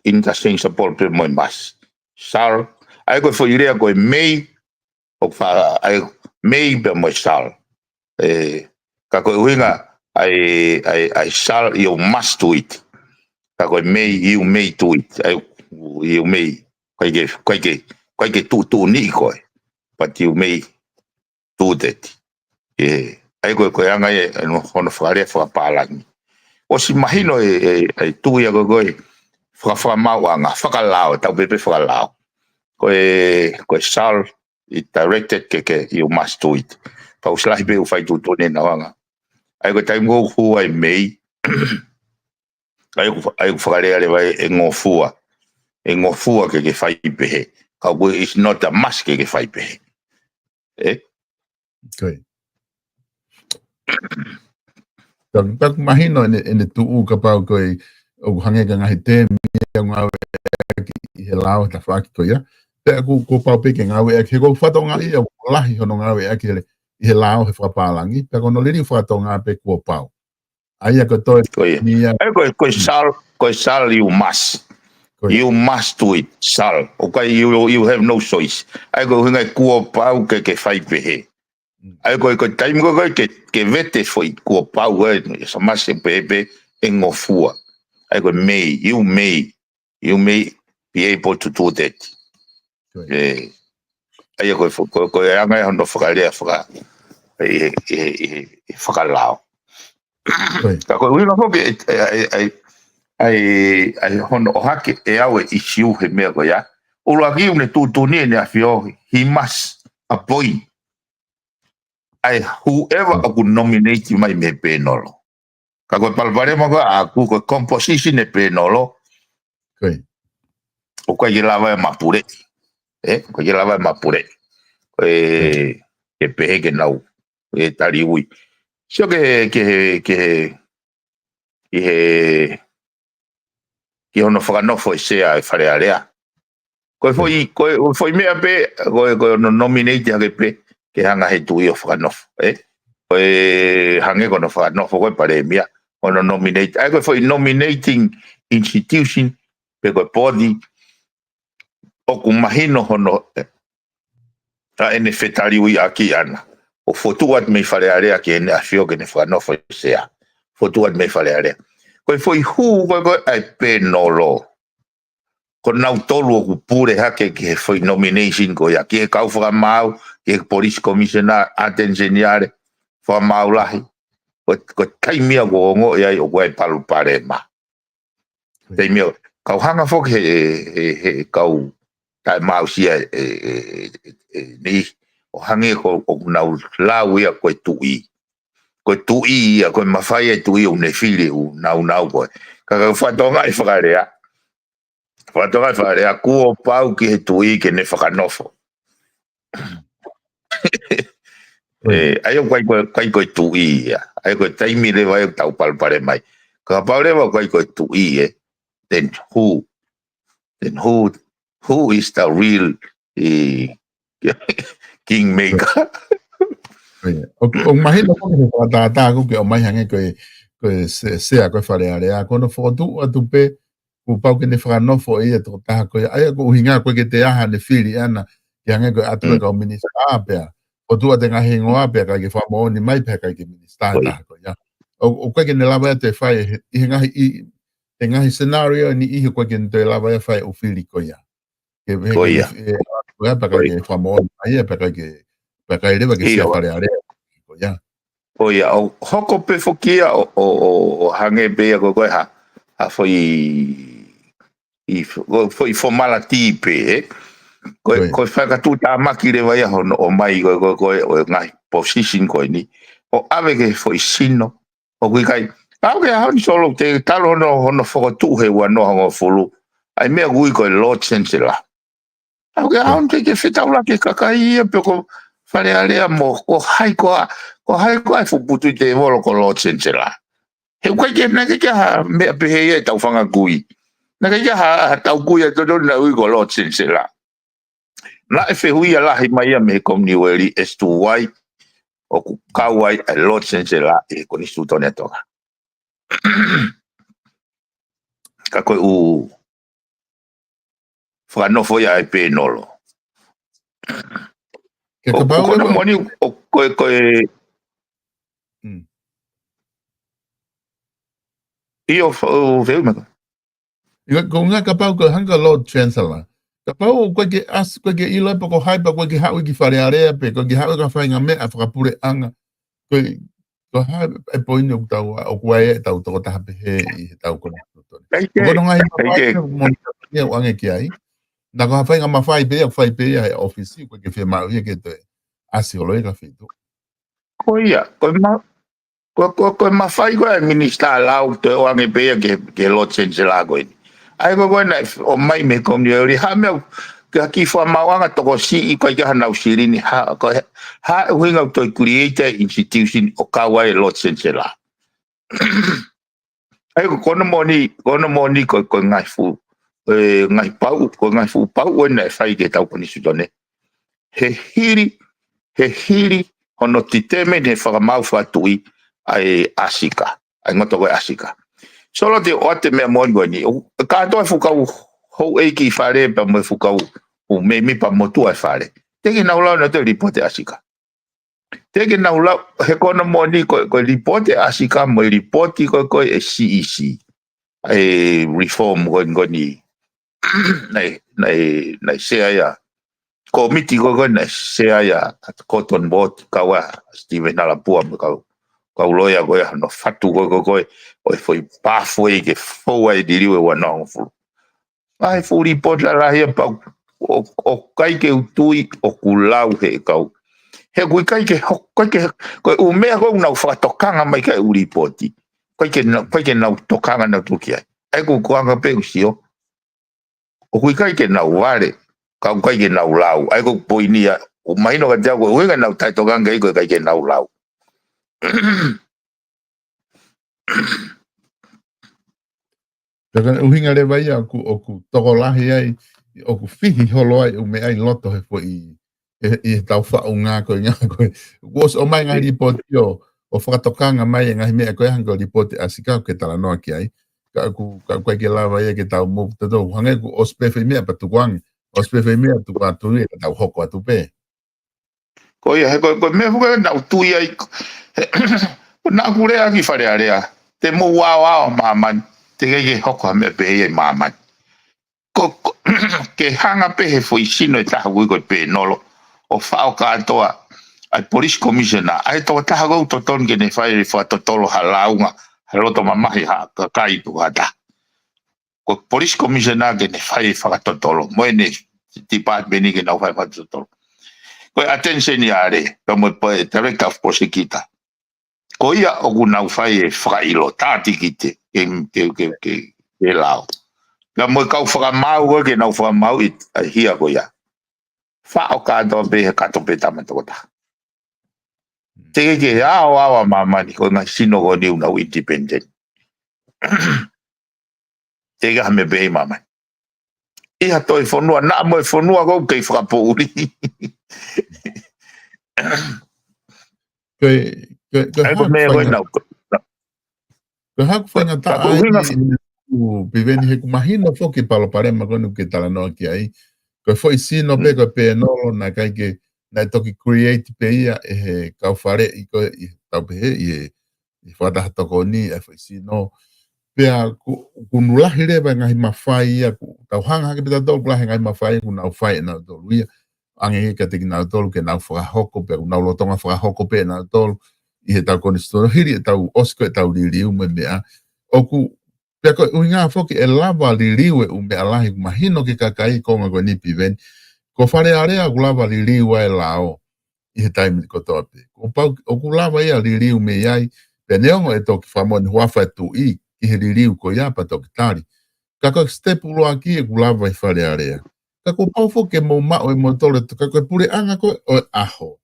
Speaker 3: interchangeable pe moi mas. Sal, ai koe whairea koe mei o ai mei be mo sal ka ko winga ai sal you must do it ka ko mei you may do it you may kai ke tu ni ko but you may do that ai ko anga no hono fare fa palangi o si mahino ai tu ya go fa mawanga fa lao ta bebe fa lao ko sal it directed ke you must do it. Pa uslahi be ufai tu tone na wanga. Ai ko time go hu ai mei. Ai ko whakarea le vai e ngofua. E ngofua ke fai pehe. Ka ko is not a must ke fai pehe.
Speaker 2: Okay. Tak mahino ene tu ka pau ko o hange ka ngahi te mi ngau e he lao ta whaki ko ia. Te ko pau peke ngawe e ke ko whatonga i o lahi hono ngawe e ke he lao he whapalangi pe kono liri whatonga pe ko pau ai ko toi
Speaker 3: ni ai ko sal you must do it sal okay you have no choice ai ko hinga ko pau ke fai pehe ai ko time ko ke vete foi ko pau e so mas pepe en ofua ai ko you may be able to do that. Ai ko anga hono whakalea whakalao. Ka ko wina hoke ai hono o hake e au e isiu he mea ko ya. Ulu aki une tutuni ne afio he must appoint ai whoever aku nominate mai me penolo. Ka ko palpare mo aku ko composition e penolo. O ko ye lava mapure. Ko ye lava mapure. E pehe ke nau e tariui sio ke ono whakanofo e sea e whare area ko foi mea pe ko no nominate hake pe ke hanga he tui o whakanofo ko hange kono whakanofo ko pare mea ono nominate ai ko foi nominating institution pe ko podi o kumahino hono ta ene fetariui aki ana o fotuat me fale area ke ne afio ke ne whanofo sea. Fotuat me fale area. Koe foi hu koe ai penolo. Ko nau tolu o kupure hake ke foi nomination ko ya ke kau whakamau, ke police commissioner atenseniare whakamau lahi. Ko taimia ko ongo ia o koe palu pare ma. Taimia, kau hanga fok he kau tai mau sia ni o hange ko nau lau ia koe tui. Koe tui ia koe mawhai e tui o ne fili u nau koe. Kaka whatonga i whakarea. Whatonga i whakarea kua pau ki he tui ke ne whakanofo. Ai o kai koe tui ia. Ai koe taimi le vai o tau palpare mai. Ka pau le vai koe tui e. Then who is the real kingmaker?
Speaker 2: O mahina ko ke whatata ko ke o mai hange ko se ko fare area ko no fotu atu pe ku pau ke ne whanofo ia to taha ko ai ko hinga ko ke te aha ne fili ana ke hange ko atu ka o minister apea o tu ate ngahi ngoa apea ka ke whamo ni mai pe ka ke minister taha ko ya o ko ke ne lava te whai i ngahi scenario ni i ko ke te lava e whai o fili ko ya ke ko ya pa ka ke whamo ai pe ka ke Pakaire que se apareare. Ya.
Speaker 3: Oia, o hoko pe fokia o hange bea ko ha foi formala tipe ko fa tu ta makire vai o mai ko o ngai position ko ni o ave que foi sino o kai au que ha solo te talo no fo tu he wa no ngo fulu ai me gui ko lo chancela au que ha te fita ula que kakai pe ko fare alea mo ko hai ko ai fu putu te volo ko lo chancela he ko ke na ke ha me pe he tau fanga gui na ke ha tau gui to na ui ko lo chancela na e hui ala hi mai me kom ni weli estu wai o ku kawai a lo chancela e ko ni su tone toga ka ko u fa no foi ai pe nolo
Speaker 2: Que acabou
Speaker 3: ko no moni o ko io veu me
Speaker 2: ko nga kapau ko hanga Lord Chancellor kapau ko ke ilo ko hai pa ko ke ha ki fare area pe ko ke ha ka fa nga me afra pure anga ko ha e poino tau o kwai tau to ta pe he tau ko ko no ngai mo ni o anga ki ai na ko fa nga ma fa pe ai office ko ke fe ma ke te asilo e ka fito
Speaker 3: ko ia ko ma fai ko minister lau te o anga pe ke lo chancellor ko ai ko na o mai me kom ni ri ha me ka ki fa mawanga to ko si ko ka na usiri ni ha ko ha winga to create institution o ka wa lo chancellor ai ko no moni ko ngai fu ngai pau o na fai ke tau ko ni sudone he hiri ono titeme ne fa mau fa tui ai asika ai ngoto ko asika solo te o te me mo ngoni ka to fu ka ho e ki fare pa mo fu ka o me mi pa mo tu ai fare te ke na ula na te ripote asika te ke na ula he kono mo ni ko ripote asika mo ripoti ko e CEC ai reform ngoni nei sea ya komiti ko nei sea ya cotton board kawa Steven Alapua ka loya ko ya no fatu ko o foi pa foi que foi diriwe wa no fu ai fu report la ya pa o kai ke utui o kulau he kau he kai ke ko o me ko na fa tokanga mai ka u reporti kai ke na tokanga na tukia ai ko anga pe usio o kai ke na wale ka kai ke na lau ai ko poinia o mai no ka jago o na tai tokanga ko kai ke na lau
Speaker 2: Daga uhinga le vai aku toko lahi ai o ku fihi holo ai o me ai loto he fo i tau fa unga ko nga ko was o mai ngai ripoti o whakatokanga mai ngai me ko hanga ripoti asika ke tala no ki ai ka ke lava ia ke tau mo to hanga ku ospe fe me pa tu kwang ospe fe me tu pa tu e tau hoko atu pe
Speaker 3: Ko ia he ko me fuka na utui ai. Na kure aki fare area. Te mo wa mama te ke hoko me pe e mama. Ko ke hanga pe he foi sino e taha ko pe nolo. O fa o katoa ai police commissioner ai to taha go to ton ke ne fai fa to tolo halaunga. Haloto mamahi ha ka kai tu hata. Ko police commissioner ke ne fai fa to tolo. Mo ne department ke na fai fa to tolo. Ko attention yare, como poi director of prosecutor. Ko ia o kuna fai frailo tati kite ke lao. La mo ka fra mau ke na fra mau it hia ko ia. Fa o ka do be ka to pe tama to ta. Te ke wa mama ni ko na sino go ni una independent. Te ga me be mama. Ia to fonua na mo fonua go ke fra po uri.
Speaker 2: Ke hak whainga ta ai u piveni he kumahina foki palo parema konu ke tala no ki ai. Ko foi sino pe ko pe no na kai ke na toki create pe ia e he kaufare i ko i tau pe i whata toko ni e foi sino pe a kunulahi rewa ngahi mawhai ia tau hanga hake pita tolu kulahi ngahi mawhai ku nau whai e nau tolu ia. Ange ka teki nau tolu ke nau whakahoko pe nau lotonga whakahoko pe nau tolu i he tau konistono hiri e tau osko e tau liriu me mea oku pia ko uinga foki e lava liriu e ume alahi mahino ke kakai konga ko ni piveni ko whare area ku lava liriu e lao i he taimi ko tope oku lava ia liriu me iai pe neongo e toki whamoni huawha tu i he liriu ko ia pa toki tari kako step ulo aki e ku lava i whare area kako pau foki e mo mao e mo tole kako e pure anga ko o aho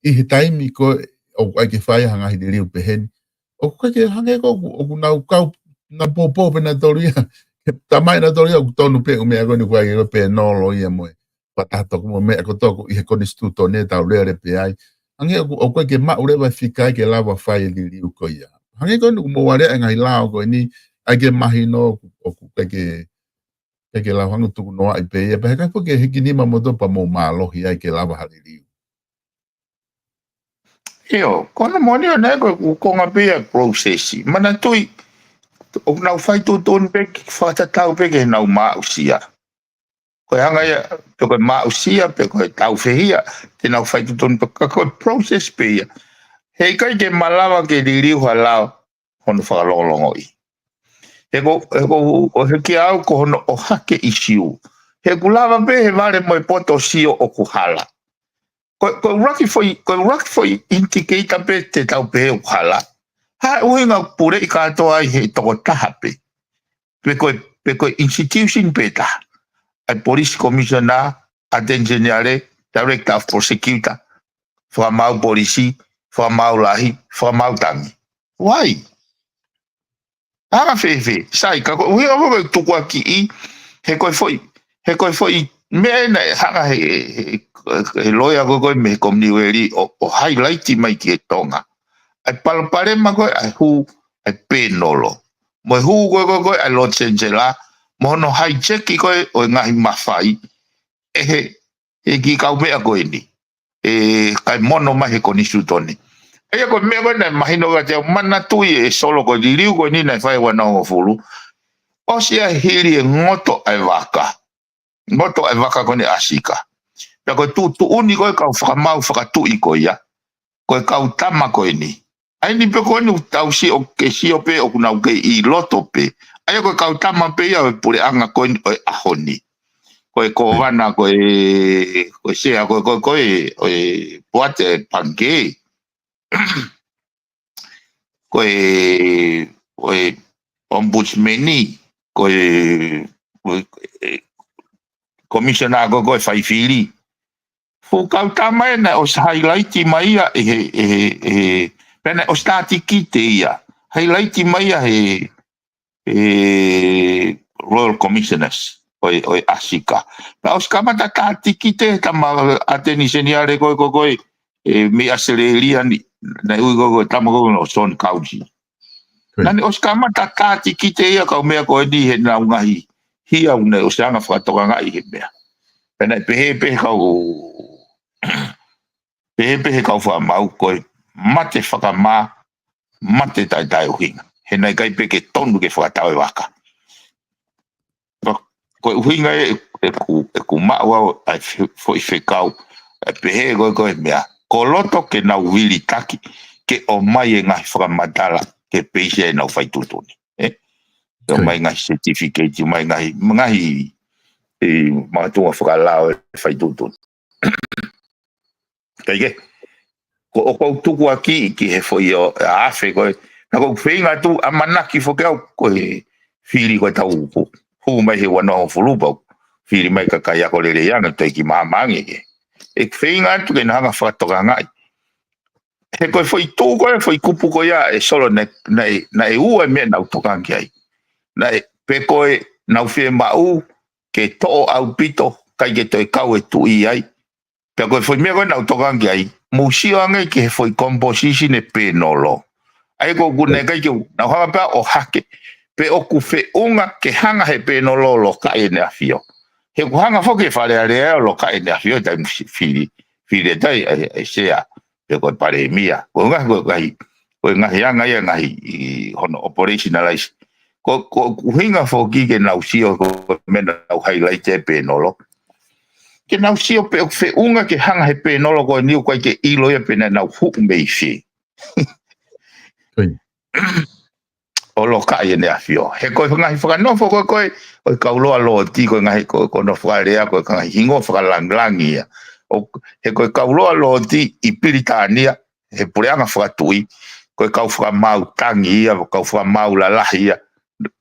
Speaker 2: i he taimi ko o ai ke whai hanga hi riu peheni. O ke hange ko o nau kau na popo pe na toria. Tamai na toria o tonu pe o mea koni whai ke pe nolo ia moe. Patato mo mea ko toku i he koni stuto ne tau lere pe ai. Hange o ke ma urewa fikai ke lava whai li riu ko ia. Hange ko mo ware ngai lao ko ni ai ke mahi no o ke lau hangu tuku noa i pe ia. Pe heka po ke hiki nima moto pa mo malohi ai ke lava hali riu.
Speaker 3: Io, kono moni o nei ko nga pe processi, mana tui o nau fai tu ton pe fata tau pe ke nau ma usia. Ko hanga ia to ko ma usia pe ko tau fehia, te nau fai tu ton pe ko process pe ia. Hei kai ke malawa ke diriu halao hono whakalongolongo i. He o he ki au ko hono o hake isiu. He kulawa pe he vare mo poto sio o kuhala. Ko rocky foi indicator pe te tau pe ukala. Ha uinga pure I katoa I he toko taha pe. Pe ko institution pe ta. Ai police commissioner, attention yare, director of prosecutor, whamau polisi, whamau lahi, whamau tangi. Why? Hanga fefe, sai, kako uinga ko tukua ki I, he koi foi, me na hanga he loia go me komniweri o highlight mai ki Tonga. Ai palpare ma go ai hu ai penolo. Mo hu go ai lo chengela, mo no hijack ko o ngahi mafai. E ki kau me go ni. E kai mono mai ko ni sutoni. Ai ko me go na mahino ga te mana tu e solo go diriu go ni na fai wa no fulu. O sia hiri ngoto ai waka. Ngoto ai waka ko ni asika. Pe ko tu uni ko ka whamau whakatu I ko ia. Ko ka utama ko ni. Ai ni pe ko ni tau si o ke si o pe o kuna ke I loto pe. Ai ko ka utama pe ia o pure anga ko ni o ahoni. Ko wana ko se ko poate pange. Ko ombudsmani ko commissioner ko fai fili. Fu kautama na o highlight mai ia pena o stati kite ia highlight mai ia royal commissioners o asika na os kamata tati kite tama ateniseniare ko me aseleria ni na go tama go no son kauji na os kamata tati kite ia ka me ko di he na ngahi hia una o sanga fatoka ngai he mea pena pe ka pehe kau wha mau koe mate whakamā, mate tai uhinga. He nei kai pe ke tonu ke whakatau e waka. Koe uhinga e ku maua ai fo i whekau, e pehe koe mea, ko loto ke nau wili taki, ke o mai e ngahi whakamatala, ke peise e nau whaitutuni. Ke o mai ngahi certificate, mai ngahi mātunga whakalao e whaitutuni. Kaike, ko o kou tuku aki ki he foi o afe koe, na kou whenga tu a manaki whakau koe whiri koe tau upu. Hu mai he wana o whulupau, whiri mai ka kai ako lere ianga toi ki māmangi ke. E whenga tu ke nanga whakatoka ngai. He koe foi tū koe, foi kupu koe ia e solo na e ua mea nau tokangi ai. Na e pe koe nau whee mau ke to'o au pito kai ke toi kau e tu i ai. Pea koe foi mea koe nau tokangi ai. Musio angai ke he foi composition e pe nolo. Ai ko kune kai ke nau hanga pea o hake. Pe o ku fe unga ke hanga he pe nolo lo ka e ne afio. He ku hanga foke whare area lo ka e ne afio tai whiri tai e sea. Pe koe pare mia. Koe ngahi anga ia ngahi hono operationalize. Ko hinga foki ke nau sio ko mena nau highlight e pe nolo. Ke nau sio pe o fe unga ke hanga he pe nolo ko niu koe ke ilo ia pe nau hu mei fi. O lo ka ia ne afio. He koe ngahi whakanofo koe o kauloa lo ti koe ngahi ko no whakarea koe ngahi hingo whakalangi ia. He koe kauloa lo ti i Piritania, he pureanga whakatui, koe kau whakamau tangi ia, kau whakamau lalahi ia.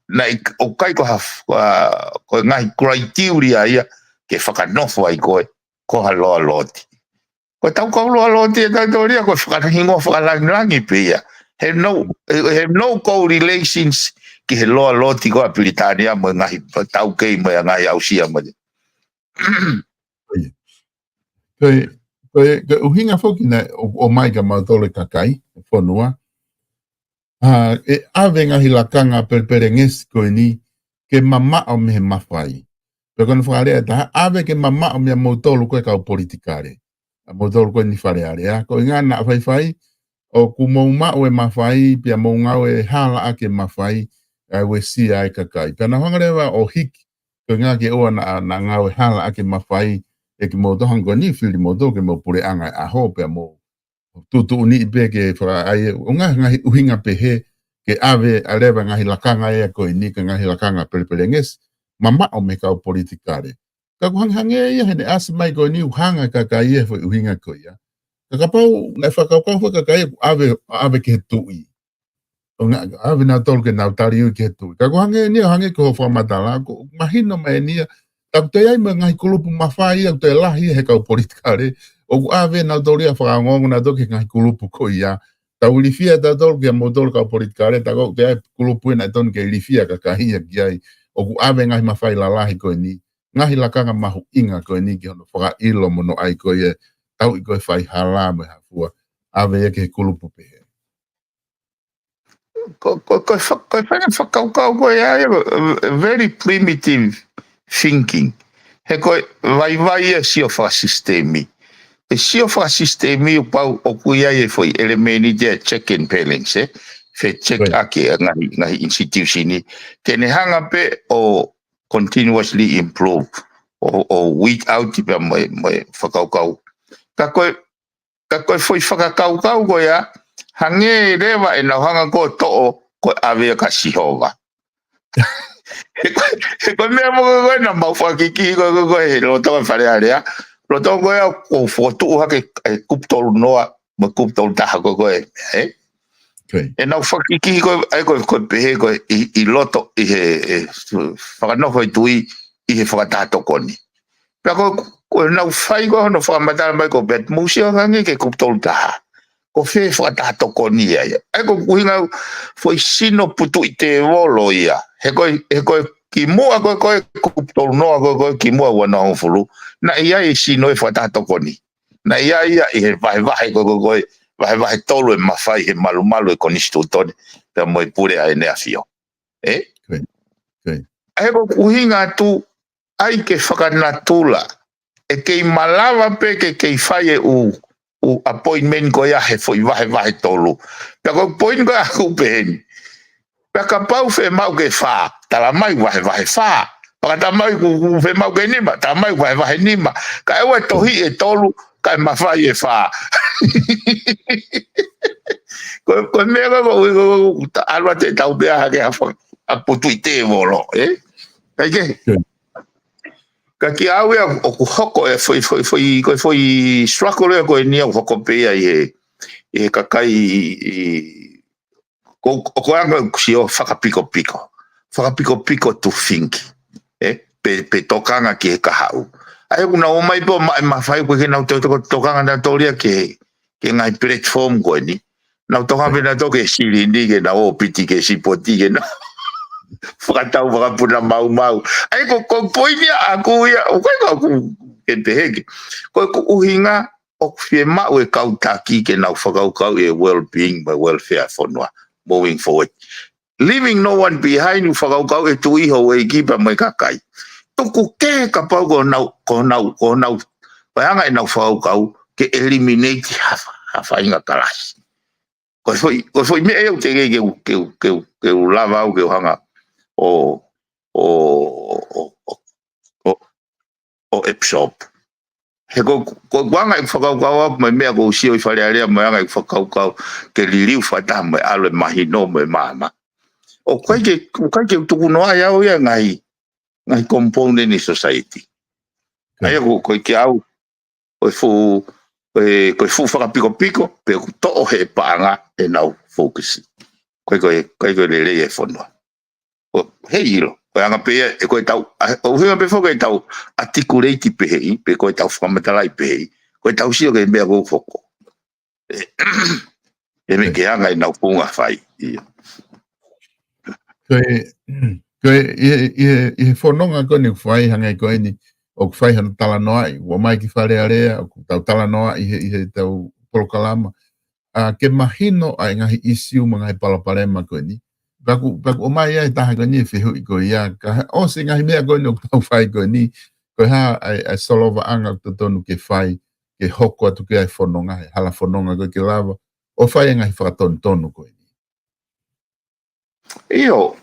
Speaker 3: Na o kai koe ngahi criteria ia, ke whakanofo ai koe, ko haloa lo ti. Koe tau kauloa lo ti e tau ria, koe whakahingo whakalangi pe ia. Have no correlations ki he loa lo ti koe a Piritania mo ngahi tau kei mo ngahi ausia mo.
Speaker 2: Koe uhinga foki na o mai ka mautole kakai, whanua. E ave ngahi lakanga perperengesi koe ni, ke mama o mehe mawhai. Pe kona whakarea taha, ave ke mama o mea mautolu koe kau politikare. Mautolu koe ni wharearea. Koe ngana whai, o ku mauma o e mawhai, pia maungau e hala ake mawhai, ai we si ai kakai. Pia na hangarewa o hiki, koe ngā ke oa na ngau e hala ake mawhai, e ki mo tohango ni whiri mo toke mo pure anga a ho pia mo tutu uni pe ke whaka ai o ngahi uhinga pe he ke ave arewa ngahi lakanga ea koe ni ka ngahi lakanga pereperenges mama o me kau politikare. Ka kuhanghange ia hene asa mai koe ni uhanga kakai e fwoi uhinga koe ia. Ka kapau nai whakaukau fwoi kakai ave ke he tui. Ave na tolu ke nau tari ui ke he tui. Ka kuhange ni hange ko ho whamatala ko mahino mai ni tak te ai me ngai kulupu mawhai au te lahi he kau politikare o ku ave na toria whakangongo na toke ngai kulupu ko ia tau lifia ta tolu ke mo tolu kau politikare ta kau te ai kulupu na tonu ke lifia ka kahia ki ai o ku ave ngai mawhai la lahi ko ni ngahi lakanga mahu inga ko ni ki hono whaka ilo mono ai ko ia tau i koe whai hala me hafua ave ia ke kulupu pehe.
Speaker 3: Koe whakaukau koe ia very primitive thinking. He koe vai e sio whakasistemi. E sio whakasistemi o pau o kuia e foi elemeni de check and balance, Fe check ake ngahi institutioni. Tene hanga pe o continuously improve. O week out i pia moe whakaukau. Ka koe foi whakakaukau koe ia, hange rewa e nau hanga ko to'o koe ave ka sihova. He koe mea mo koe na mau whakiki koe he rotonga wharearea. Rotonga koe ko whotu hake kuptolu noa ma kuptolu taha koe. E nau whakiki koe pehe koe i loto i he whakanoko i tui i he whakatatokoni. Pea koe nau whai koe hono whakamatara mai koe bet museo hangi ke kuptolu taha. Ko whe whakatatokoni ia. Ai koe kuhinga foi sino putu i te wolo ia. He koe ki mua koe kuptolu noa koe ki mua wana honfulu. Na ia i sino e whatatokoni. Na ia i he vahe koe vahe tolu e mawhai he malu e konistu tone. Pea moe pure a e nea fio. Ai koe kuhinga tu ai ke whakanatula. E kei malawa pe ke kei whai e u o appointment ko ia he foi vahe tolu. Pea ko point ko aku peheni. Pea ka pau fe mau ke fa, tala mai vahe fa. Paka ta mai ku fe mau ke nima, ta mai vahe nima. Ka ewe tohi e tolu, ka mawhai e fa. Ko mea ko alwa te tau bea hake a putu i te volo, Kaike? Ka ki au ia o ku hoko e foi struggle e ko e nia hoko pea i he kakai ko anga si o whakapiko to think, pe tokanga ki he kahau. Ai kuna o mai po mawhai ko ke nau tokanga na toria ke ngai platform ko ni. Nau toka pena toke siri ni ke na o piti ke sipoti ke na whakatau whakapuna mau. Ai ko poinia aku ia, o kai aku ke te heke. Ko uhinga o fie mau e kautaki ke nau whakaukau e well-being, my welfare fonua, moving forward. Leaving no one behind u whakaukau e tu iho e kipa mai kakai. Tuku ke ka pau ko nau, paianga e nau whakaukau ke eliminate hafa inga kalasi. Ko foi me eu te ke u lava au ke hanga o absorb. He ko wanga i whakaukau mai mea ko usio i wharearea mai anga i whakaukau ke liliu whata mai alo e mahino mai mama. O kai ke tuku noa iau ia ngai component in society. Ai ko ke au koe fu whakapiko, pe ku to'o he paanga e nau focus. Koe lele e whanua. He ilo, koe anga pea, e koe tau, o hinga pe whoka e tau articulate pehei, pe koe tau whakamatala i pehei, koe tau sio ke mea kou whoko. E me ke anga e nau punga whai.
Speaker 2: Koe i whanonga koe ni whai hanga i koe ni, o ku whai hana tala noa i, wa mai ki wharearea, o ku tau tala noa i he tau polokalama. Ke mahino ai ngahi isiu mga he palaparema koe ni. Baku o mai ai taha koe ni e whihu i koe ia. O se ngahi mea koe ni o tau whai koe ni. Koe ha ai solova anga o tonu ke whai, ke hoko atu ke ai whanonga, hala whanonga koe ke lava. O whai ngahi whakatonu koe ni.
Speaker 3: Iyo,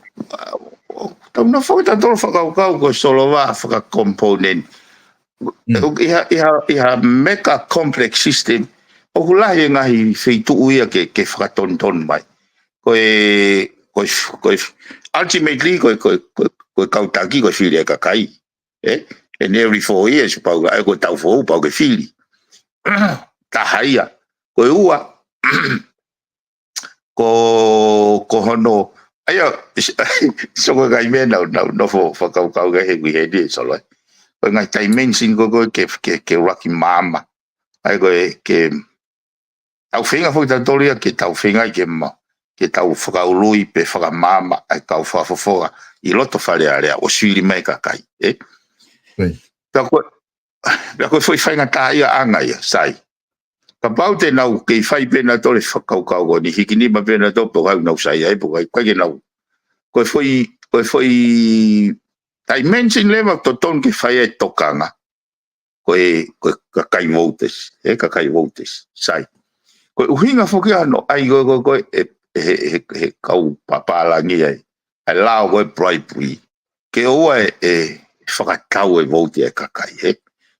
Speaker 3: tau na whakatatono whakaukau koe solova whakakomponent. Iha mega complex system. O hulahi ngahi wheitu uia ke whakatonton mai. Koe ultimately koe kautaki koe whiri e kakai. And every 4 years pau koe tau whou pau ke whiri. Tahaia. Koe ua. Ko hono. Aia, soko kai mea nau whakaukau ke he kuihedi soloi. Koe ngai dimension koe ke waki mama. Ai koe ke tau whinga fwoi tau toria ke tau whinga i ke tau whakaului pe whakamama ai kau whakafofoga i loto wharearea o siri mai kakai. Pea koe fwoi whainga tāia anga ia, sai. Ka pau te nau kei whai pena tole whakaukau ko ni hiki nima pena tole po kau nau sai ai po kai ke nau. Koe fwoi dimension lewa to ton ke whai e tokanga. Koe kakai voters, kakai voters, sai. Koe uhinga whoki ano, ai koe he kau papalangi ai. Ai lao koe bribery. Ke oa e whakatau e vote e kakai,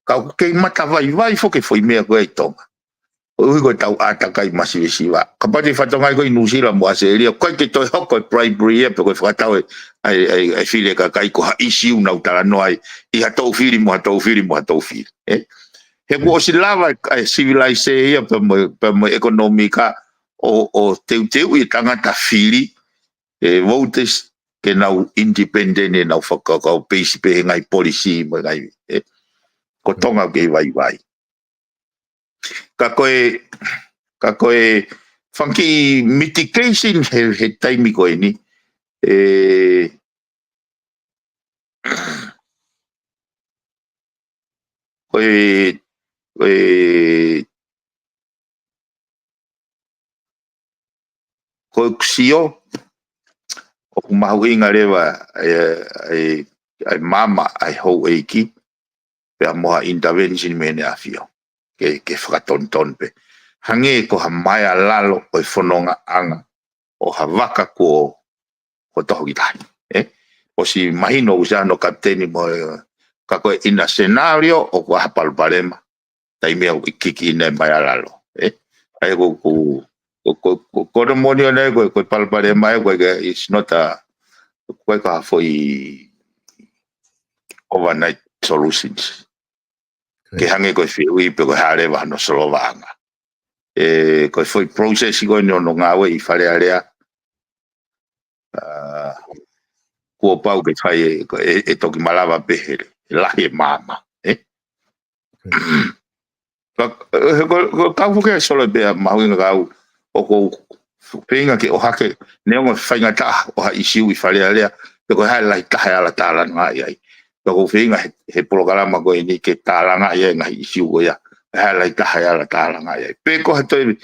Speaker 3: Kau kei mata vai whoki whoi mea koe i tonga. Ui koe tau atakai masiwisiwa. Ka pati whatongai koe i Nusila mo aseria. Koe ke toi hoko e bribery e, pe koe whakatau ai while kakai ko ha isiu nau tarano ai. I hatou whiri mo hatou whiri. He ko si lava civilise ia pe mo ekonomika o teu i tangata whiri voters ke nau independent e nau whakakau peisi pe ngai policy mo ngai ko tonga ke vai. Ka koe whanki mitigation he taimi koe ni koe kusio o kumahuinga rewa ai mama ai hou eiki pe moha intervention mene afio ke whakatonton pe hange ko ha mai lalo o fononga anga o ha waka ko toho ki tai o si mahino usano kapteni mo ka ko ina scenario o ko ha palparema tai me o kiki ne mai lalo ai ko no monio ne ko palparema ko it's not a ko ka foi overnight solutions ke hange ko fiui pe ko hare va no solo vanga ko foi process ko no ngawe I fare area ko pau ke fai e toki malava pehere lahi mama ko ka fuke solo be mahuinga kau o ko pinga ke o hake ne ngo fainga ta o ha isiu I fare area ko ha lai ta ala tala ngai ai ko pinga he programa ko ni ke tala ngai ngai isiu ko ya ha lai ta ala tala ngai pe ko ha to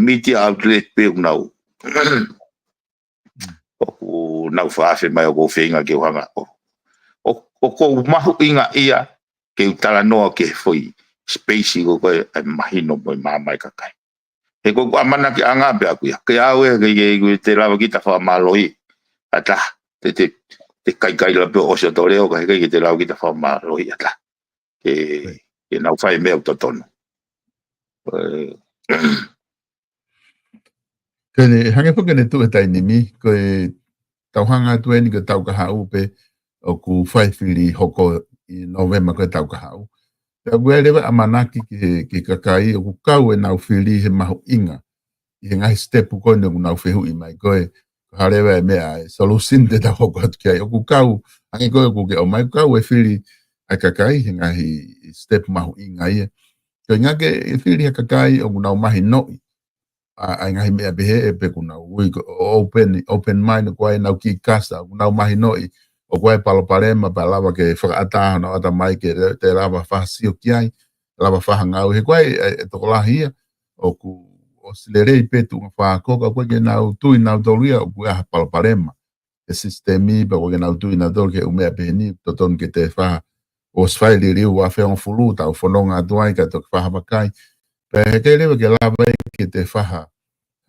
Speaker 3: media outlet pe nau o nau faafe mai o finga ke wanga o ko mahu inga ia ke utala noa ke foi space ko mahino mo mama ka kai e ko amana ke anga be aku ya ke awe ke te lava kita fa maloi ata te kai la pe o se toreo ke te lava kita fa maloi ata ke nau fai me o totono
Speaker 2: Kene hange po kene tu tai nimi ko tau hanga tu ni ko tau ka hau pe o ku fai fili hoko I November ko tau ka hau. Te guele wa amanaki ke kakai o ku kau nau fili he mahu inga. I ngai step ko no nau fehu I mai ko harewa me a solution te tau hoko kia o ku kau hange ko ku ke o mai kau fili a kakai he ngai step mahu inga ia. Ko ngake fili a kakai o nau mahi noi. Ai ngai me behe pe kuna ui open mind ko ai nau ki kasa nau mahi noi o ko ai palparema pa lava ke whakaata na ata mai ke te lava whasio ki ai lava whahangau he ko ai to la hia o ku o silerei pe tu whakoka ko ke nau tui nau tolia o ku ai palparema e sistemi pa ko ke nau tui nau tol ke umea beheni to ton ke te wha o sfaili riu wa wheon fulu tau whanonga tuai ka to whahawakai pe he ke lewa ke lava ke te whaha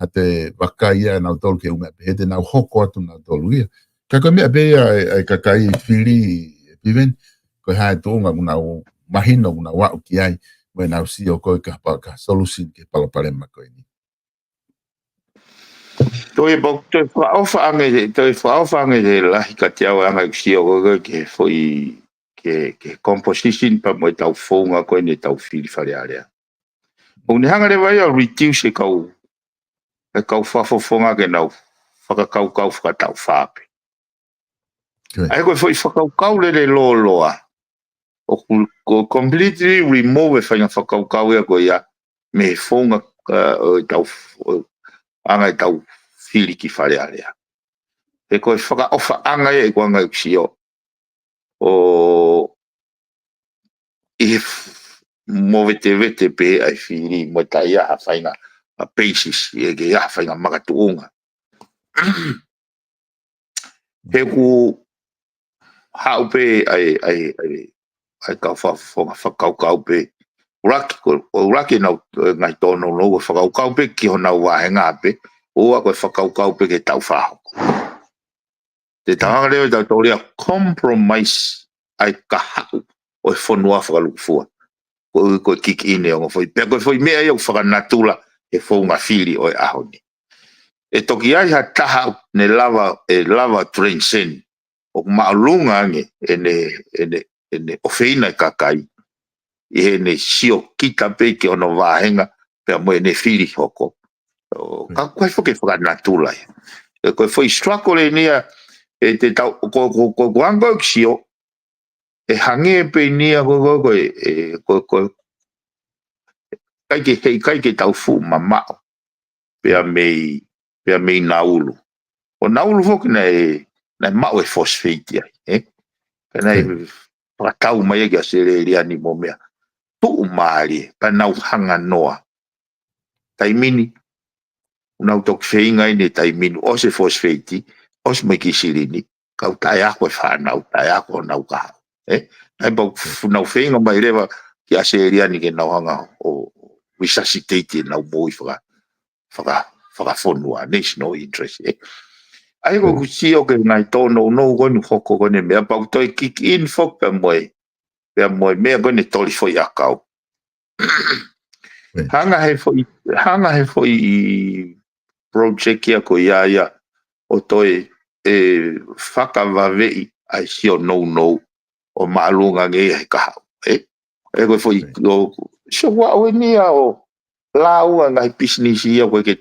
Speaker 2: a te wakaia nau tolu ke umea pe te nau hoko atu nau tolu ia. Ka koe mea pe ai kakai whiri piveni, koe hae tōnga nau mahino nau wau ki ai, me nau si o koe ka solution ke palaparema koe ni.
Speaker 3: Toi whaofange te lahi ka te au anga si o koe ke foi ke composition pa mo tau whaunga koe ne tau whiri whare area. O ni hanga rewa ia reduce e kau whafofonga ke nau whakakau whakatau whape. Ai koe foi whakakau le lo loa. O completely remove e whainga whakakau ea koe ia me whaunga tau anga tau whiri ki whare area. E koe whakaofa anga e koe anga uksio. O move te vete pe ai whiri mo ta ia ha whainga a basis e ke ia whainga makatuunga. He ku hau pe ai kau whakau pe uraki ngai tono logo whakau pe ki hona wahenga pe ua koe whakau pe ke tau whaho. Te tahanga leo tau tauria compromise ai ka hau o whanua whakalukufua. Koe kiki ine o ngofoi. Pea koe foi mea iau whakanatula e whaunga whiri o e ahoni. E toki ai ha taha ne lava transcend. O maalunga ange ene ofeina e kakai. I he ne sio kita pe ke ono wahenga pea mo ene whiri hoko. Ka koe whake whakanatula ia. E koe foi struggle e nia e te tau ko guanga sio e hange pe nia ko kai ke tau fu mamao pea mei naulu o naulu fo na mau e phosphate ai kana e tau mai ke asere ni mo mea tu mari pa nau hanga noa taimini unau tok feinga ni taimini o se phosphate os me kisilini kau tai ako fa nau tai ako nau ka ai ba nau feinga mai leva ki asere ni ke nau hanga o resuscitate na mo whakafonua, national interest. Ai ko kusi o ke ngai tono no ko ni hoko ko ne me pa to kick in fok pe moe me ko ni toli fo yakau. Hanga he foi project ya ko ya o toi whakawawei ai sio no o maalunga nge he kaha. E ko foi o so wa o nia o lau ngai business ia ko ke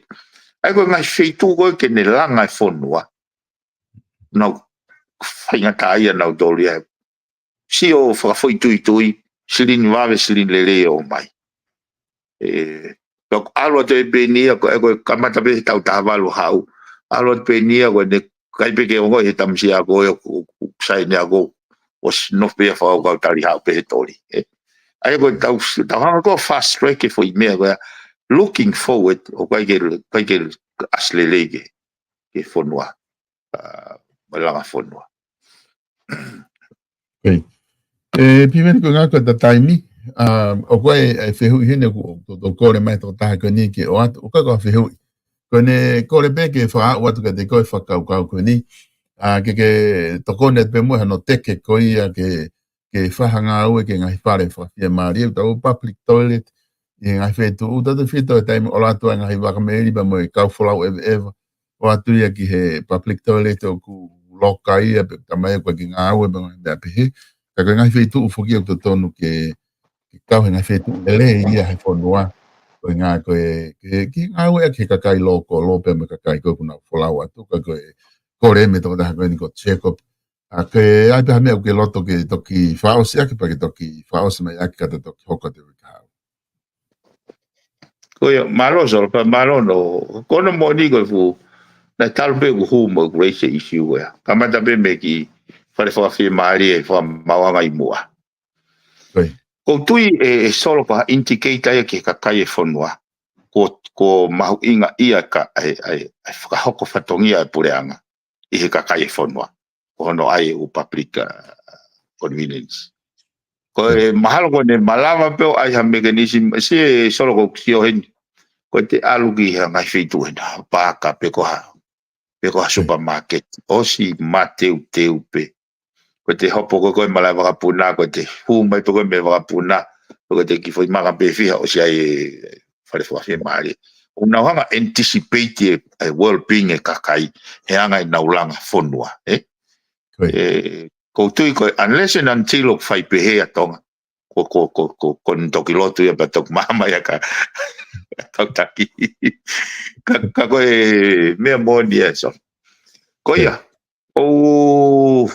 Speaker 3: ai ko ngai feitu ko ke ne langa fonua. No whainga taia nau doli ai. Si o whakafoi tui, silin wawe silin lele o mai. Tok alo te penia ko eko kamata pe tau tavalu hau. Alo te penia ko ne kai pe ke ongo he tamsi ako e sai ne ako o no pe fa o tali hau pe tori. Ai ko tau hanga ko fast track e foi mea ko looking forward o kai ke aslelege ke fonua. Malanga fonua.
Speaker 2: Piveni ko ngā kua taimi, o koe e whehui hene ko kore mai tō taha ko ni ke o atu, o koe whehui. Ko ne kore pe ke whaau atu ka te koe whakau ko ni, ke tokone pe mua no teke ko ia ke whahanga ue ke ngai whare whawhia maari, o tau public toilet, i ngai whetu, o tatu whito e taimi o latu a ngai wakameri pa moe kau wholau ever, o atu ia ki he public toilet o ku loka ia, pe tamai ko ki ngā ue pa ngai mea pehe, ka ngai whetu ufuki o tonu ke kau he ngai whetu ele ia he whanua, ko ngā koe, ki ngā ue ke kakai loko, lope me kakai koe kuna wholau atu, ka koe kore me tō taha koe ni ko check-up, ke ai peha mea uke loto ke toki whaosi ake pa ke toki whaosi mai ake kata toki hoko te wikahau.
Speaker 3: Koe malo solo pa malo no, kono mo ni koe fu, na talu pe ku humo grace issue ya. Kamata pe me ki whare whawhi maari e wha mawanga i mua. Ko tui e solo pa indicator e ke kakai e whanua. Ko mahu inga ia ka ai whakahoko whatongia e pureanga i he kakai e whanua. Ko hono ai u public convenience. Ko e mahalo ko ne malawa peo ai ha mechanism si e solo ko kio hen. Ko te aluki ha ngai whitu hena. Paka pe ko ha supermarket. O si mateu teu pe. Ko te hopo ko koe malai wakapuna. Ko te humai pe koe me wakapuna. Ko te ki foi maka pe fiha o si ai whare whawhi maari. O nau hanga anticipate e well-being e kakai. He anga i naulanga whanua. Ko tui koe unless and until o whai pehe a tonga. Ko ntoki lotu ia pa tok mama ia ka tautaki. Ka koe mea mōni e so. Ko ia, o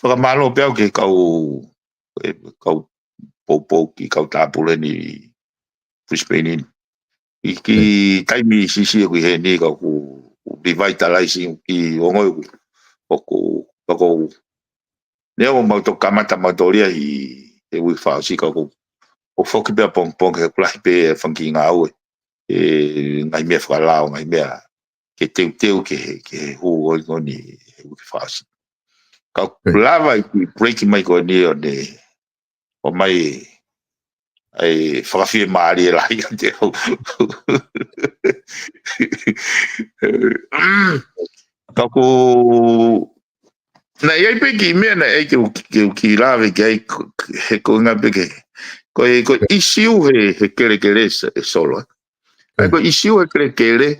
Speaker 3: whakamalo peau ke kau pou ki kau tāpuleni Brisbane. I ki taimi sisi e kui he ni kau ku revitalizing ki ongoi ko nea o mauto kamata mautoria i e ui whaosi kau o whoki pia pong ke kulahi pe whanki ngā ue. Ngai mea whakalao, ngai mea ke teu ke hu oi ngoni e ui whaosi. Kau lava i kui breaki mai ko ni o ne o mai ai whakawhie maari e lahi ka te hau. Kau ko na iai pe ki mea na e ki lawe ki ai he ko ngā peke. Ko isiu he kere e solo. Ko isiu he kere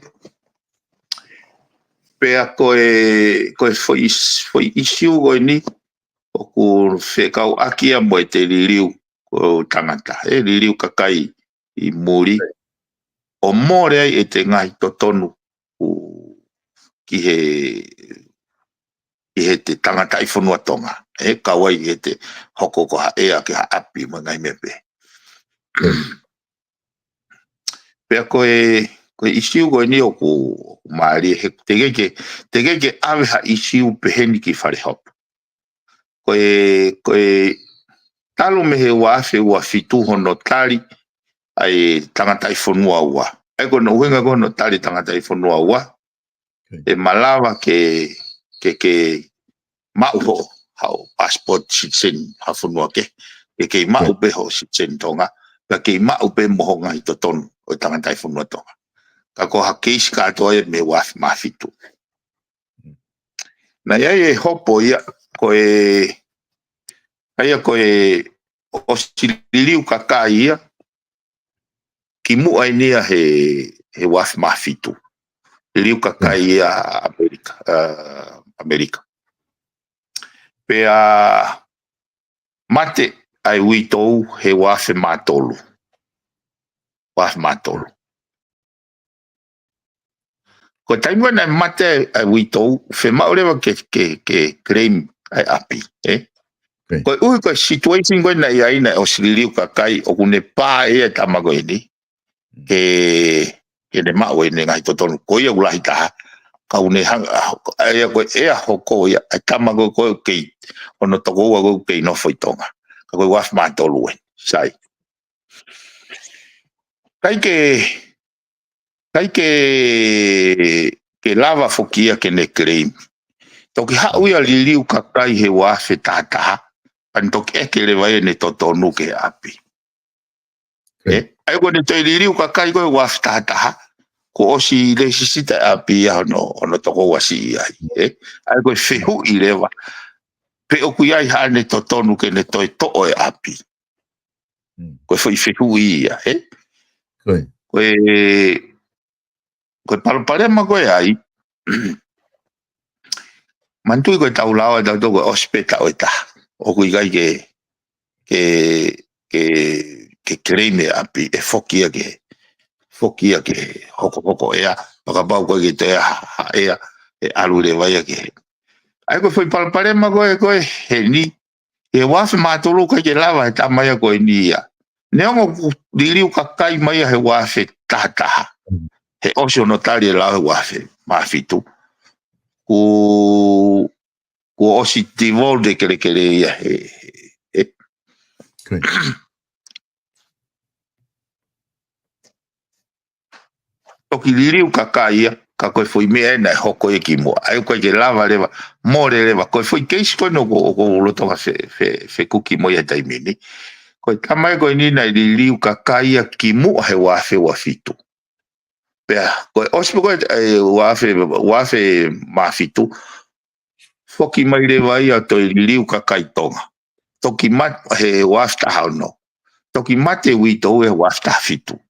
Speaker 3: pea koe foi isiu koe ni o ku whekau akia mo e te ririu ko tangata. E ririu kakai i muri. O more ai e te ngai totonu ki he te tangata i whanua tonga. E kawai he te hoko ko ha ea ki ha api ma ngai mepe. Pea koe isiu koe ni o ku maari te keke awe ha isiu peheni ki whare hop. Koe talo me he wafe ua fitu hono tali ai tangata i whanua ua. Ai koe no uhenga koe no tali tangata i whanua ua. E malawa ke mau hao passport citizen ha whanua ke. Ke mau beho citizen tonga. ka ke ma'u pe mohonga I to tonu o tanga taifonua tonga. Ka ko hakeisi ka atoa me wafi mafitu. Na ia hopo ia koe o siliu kaka ia ki mua nia he wafi mafitu. Liu kaka ia Amerika. Pea mate ai witou he wafi matolu. Wafi matolu. Ko taimua na mate ai witou fe maurewa ke claim ai api. Ko ui ko situation ko na ia ina o siliu kakai o kune pā e tamago ini ke ne mau ene ngai totonu ko ia ulahi taha ka une hanga ia ko ea hoko ia tamago ko ke ono toko ua ko ke no foi tonga ka ko waf matolu en sai kai ke lava fokia ke ne claim toki ha uia liliu kakai he wafe tata pan toki eke le vai ne totonu ke api ai ko ne toi liliu kakai ko wafe tata ko osi le sisita api ono toko wasi ai ai ko fehu I lewa pe o kuiai ha ne totonu ke ne toi to o api ko foi fehu ia ko palpare ma ko ai mantui ko taulawa da to ko ospeta o ta o kuiai ke kreme api e fokia ke hoko ea paka pau ko ke te ea e alu le vai ke ai ko foi palpare ma ko he ni e wafi matolo ka ke lava ta mai ko ni ia ne ngo diliu kakai mai he wafi tata he osio notari la wafi mafitu ko osi tivol de kele ia toki liliu kakai ka koe foi mea na hoko e ki mua. Ai koe ke lava lewa, more lewa. Koe foi keisi koe no ko lotonga fe kuki moia taimini. Koe tamai koe nina I liliu kakai ki mua he wafe wafitu. Pea, koe ospo koe wafe mafitu. Foki mai lewa ia toi liliu kakai tonga. Toki mat he wafta hauno. Toki mate wito he wafta fitu.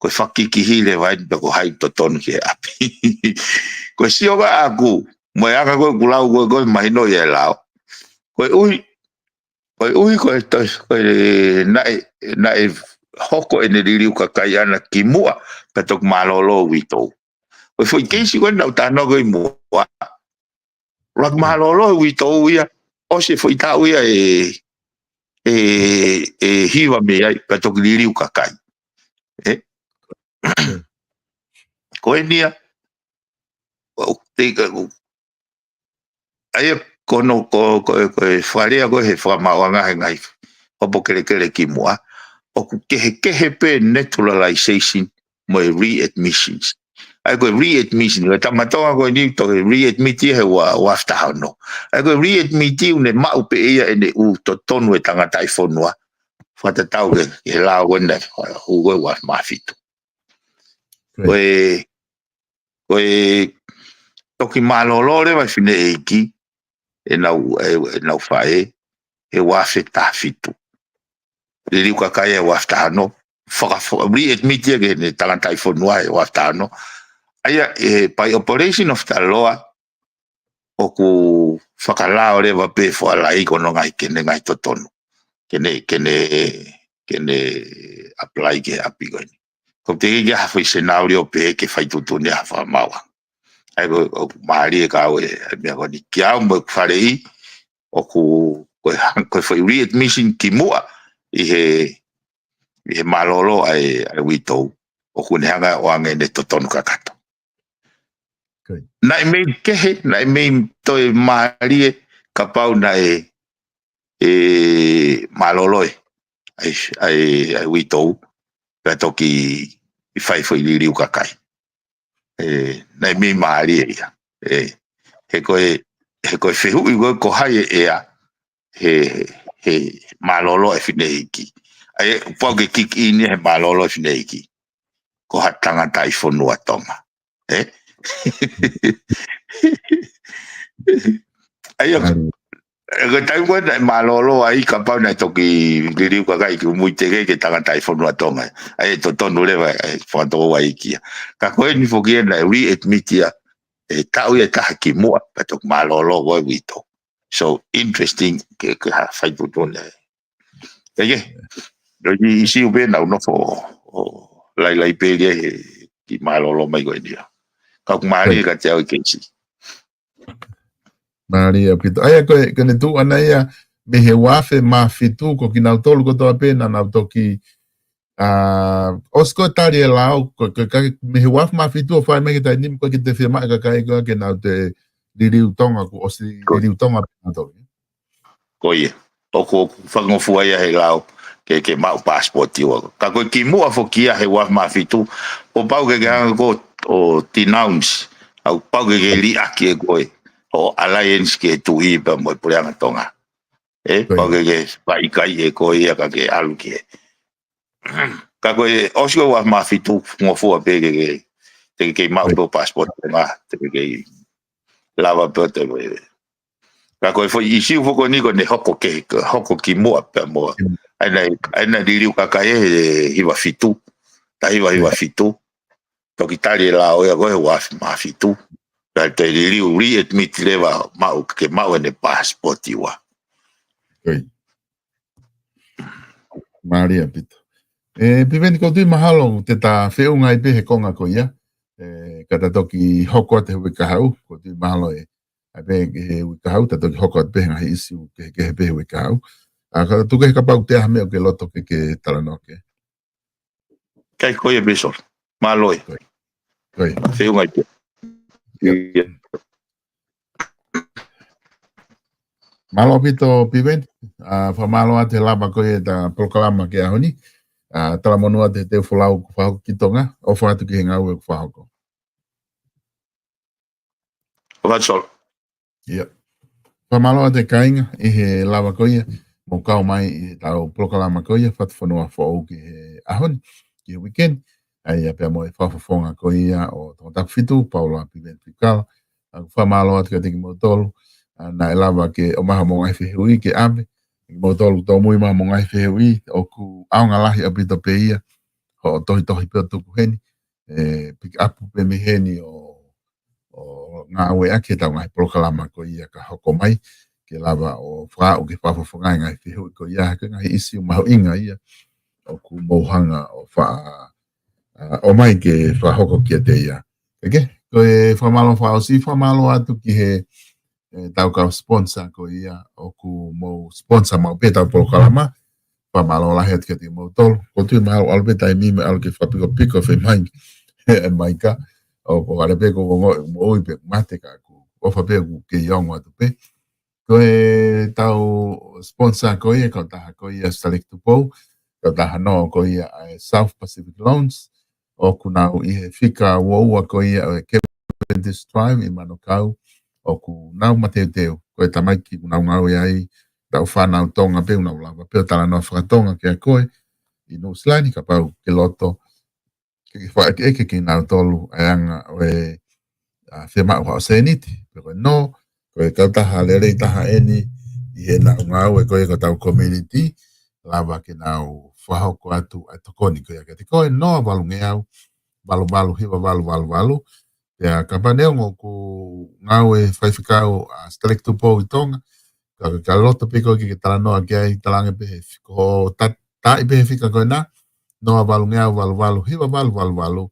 Speaker 3: Koe whakiki hile vai ko hai to tonu ke api. Koe sioga aku, moe aka koe kulau koe mahino ye lao. Koe ui koe nae hoko ene liliu kakai ana ki mua ka tok malolo wito. Koe foi keisi koe nau tano koe mua. Rak malolo wito uia, ose foi ta uia hiwa me ai ka tok liliu kakai. Koe nia ai kono ko wharea ko he whamawanga he ngai hopo kere ki mua o kehe pe naturalization mo readmissions ai ko readmission ko tamatoa ko ni to readmit he wafta hano ai ko readmit ne mau pe ia ene u to tonu e tanga taifonua fata tau ke la wena u go wa mafitu koe toki malolore wa fine eki e nau fae e wafe tafitu. Liliu kakai e wafta hano readmit ke ne tanga taifonua e wafta hano aya by operation of the law o ku whakalao rewa pe fo alai kono ngai kene ngai totonu kene apply ke api goni. Ko te ke hawhi scenario pe ke whaitutu ne hawa mawa. Ai ko maari e kau e mea goni kia mo wharei o koe foi readmission ki mua I he malolo ai witou o kunehanga o ange ne totonu kakato. Nai mei kehe, nai mei toi maari ka pau na maloloe ai witou ka toki I whai foi liliu kakai. Nai mei maari ia. He koe whehu I koe ko hai ea he malolo e whine iki. Ai po ke kik ini he malolo sneki. Ko hatanga tai fonua tonga. Ai ko tai mo na malolo ai ka pa na toki liriu ka kai ku muy tege ke tanga tai fonua tonga. Ai to tonu le vai fo to wai ki. Ka ko ni fo ki na readmit ya tau ya ta ki mo pa to malolo wo wito. So interesting ke ha fai tu tone. Jadi isi ube na uno fo lai pelia ki malolo mai ko dia. Kau mari ka tau ke si.
Speaker 2: Mari apito. Ai ko ne tu ana ia me he wafe ma fitu ko ki na tolu ko to pena na to ki osko tari lao ko me he wafe ma fitu fa me ki ta nim ko ki te firma ka kai ko ke na te diriu tonga ko osi diriu tonga na to.
Speaker 3: Ko ia. O ko fango fuai he lao ke mau passport yo. Ka ko ki mo fo ki he wafe ma fitu. O pau ke ko o tinaunds au pau ke li aki ko o alliance ke tu iba mo puanga tonga pa ke pai kai e ko ia ka ke alu ke ka ko osio wa ma fitu mo fu pe ke ma po passport ma te ke lava pote ka ko fo isi fo ko ni ko ne hoko ki mo pe mo ai na diriu ka kai hiwa fitu ta hiwa fitu to kitali la o ya ko wa ma fitu te liu readmit leva mau ke mau ne passport iwa.
Speaker 2: Maria pito. Piveni ko tui mahalo te ta whiunga I pe he konga ko ia. Kata toki hoko te hui kahau, ko tui mahalo ai pe he hui kahau, ta toki hoko te pe ngahi isi ke he pe hui kahau. Kata tuke he kapau te ahame o ke loto ke talano ke.
Speaker 3: Kai koe besor, maloi. Whiunga I pe.
Speaker 2: Malo pito piveni, fa malo ate lava koe ta proklama ke ahoni. Tala monua te te whalau ku whahoko ki tonga, o whahatu ki he ngau e ku whahoko.
Speaker 3: Vatsol.
Speaker 2: Ia. Whamaloa te kainga I he lava koia, mo kau mai I tau proklama koia, FATUFONUA whaau ki he ahoni, ki he weekend. Ai a pea moe whafafonga koia o tonga fitu, PAULA PIVENI PIUKALA. Whamaloa te katiki mo tolu, na e lava ke o maha mo ngai whihui ke ame, mo tolu tau mui maha mo ngai whihui, o ku aonga lahi apito pe ia, ho tohi peo tuku heni, pick up pe me heni o ngā aue ake tau ngai proklama ko ia ka hoko mai, ke lava o whao ke whafafongai ngai whihui ko ia, ke ngai isi o maho inga ia, o ku mouhanga o o mai ke whahoko kia te ia. Eke, ko e whamalo whao si whamalo atu ki he tau kau sponsor ko ia, o ku mou sponsor mau pe tau proklama, whamalo lahi atu kia te mou tolu, ko tui mahalo alpe tai mime alu ke whapiko piko whi mai, e mai ka, o kare pe ko mo oi pe mate ka ku o fa pe ku ke yongo atu pe ko e tau sponsor ko ia ko ta ko ia select to po ko ta no ko ia South Pacific Loans o ku na I fika wo ko ia Kevin this time I Manukau o ku na mate teo ko ta mai ki na ngau ia da fa na tonga pe na lava pe ta na fa tonga ke ko I no slani ka pa ke loto ke na tolu anga we fe ma ho seniti pero no ko ka ta halere ta eni I na nga we ko ta community lava ke na fa ho ko atu atokoni ko ya ke ko no valu ngau valu hiva valu ya ka pa ne ngo ku nga we fa fikao select to po tonga ka loto pe ko ke ta no ke ai talange pe ko ta pe fika ko na no valu ngau valu hiva valu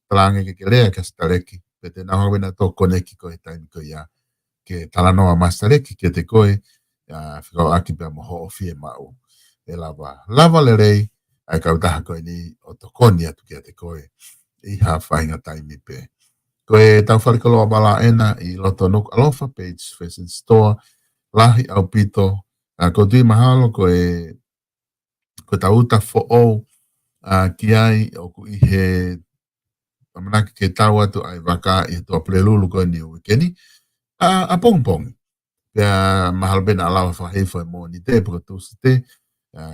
Speaker 2: talange ke lea ka stareki pete na howe na to koneki ko e taimi ko ia ke talanoa mastareki ke te koe whikau aki pia moho o fie mau e lava le rei ai kautaha koe ni o to koni atu ke te koe I ha whainga taimi pe koe tau wharikoloa bala ena I loto nuk alofa page fashion store lahi au pito ko tui mahalo koe tau uta fo o ki ai o ku I he manaki ke tau atu ai waka I toa prelulu ko ni wikeni a pong pia mahal bena alawa whahewha mo ni te pro tu te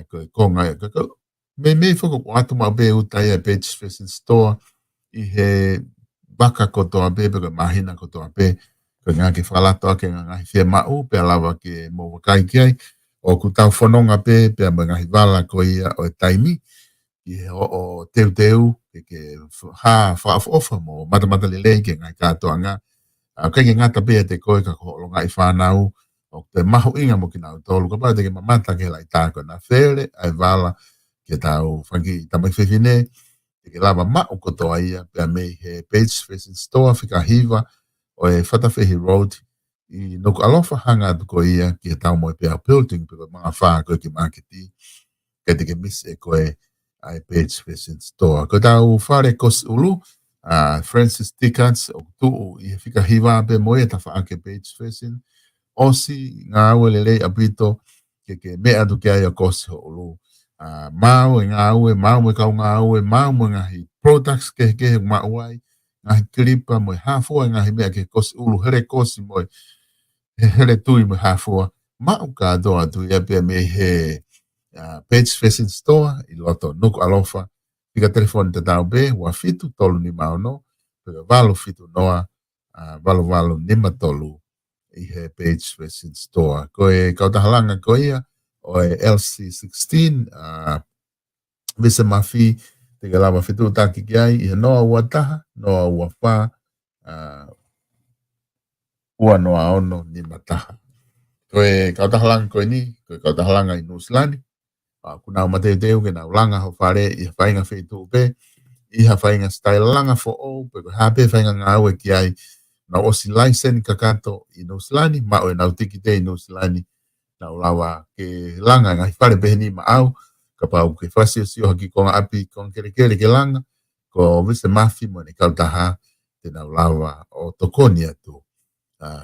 Speaker 2: ko konga me foko o atu ma be utai e page facing store I he baka kotoa be pe mahina kotoa be ko ngā ke whalato ake ngā whia mau pe alawa ke mo wakai ki ai o ku tau whanonga pe ngahi wala ko ia o taimi I he o teu ke whaafofa mo matamata lele ke ngai katoa ngā kai ke ngata pe te koe ka ko longa I whanau o te maho inga mo ki nau tolu ka pā te ke mamata ke lai tāko na where ai wala ke tau whangi tamai whiwhine ke lava ma'u kotoa ia pe me he page facing store fika hiva o e Fatafehi Road I nuku alofa hanga atu ko ia ki he tau mo e pea building pe mga whaa koe ki marketi ke te ke miss e koe ai page facing store ko tau whare kos ulu Francis Dickens o tuu I he fika hiva pe mo e ta wha ke page facing osi ngā aue lelei apito ke mea tu ke ai a kosi ho ulu mau e ngā aue, mau e kau ngā aue, mau e ngahi products ke mau ai, ngahi klipa mo e hafua, ngahi mea ke kosi ulu here kosi mo e here tui mo hafua, mau ka doa tu ia pia me he page facing store I loto nuku alofa, pika telefoni te tau be, wa fitu tolu ni mau no, pika valo fitu noa, valo nima tolu I he page facing store. Koe kautahalanga ko ia, o e LC16, visa mafi, te ke lava fitu taki ki ai, I he noa ua taha, noa ua wha, ua noa ono ni mataha. Koe kautahalanga koe ni, koe kautahalanga I Nusilani, kuna mateu teu ke na ulanga ho whare, I ha whainga fitu pe, I ha whainga style langa fo o, pe koe hape whainga ngā ue ki ai, na osi laisen kakato I Nusilani, ma oe nau tiki te I Nusilani, na ulawa ke langa ngai whare beheni ma au, ka pau ke whasio sio haki konga api konga kere ke langa, ko vise mafi mo ne kautaha, te na ulawa o tokoni atu,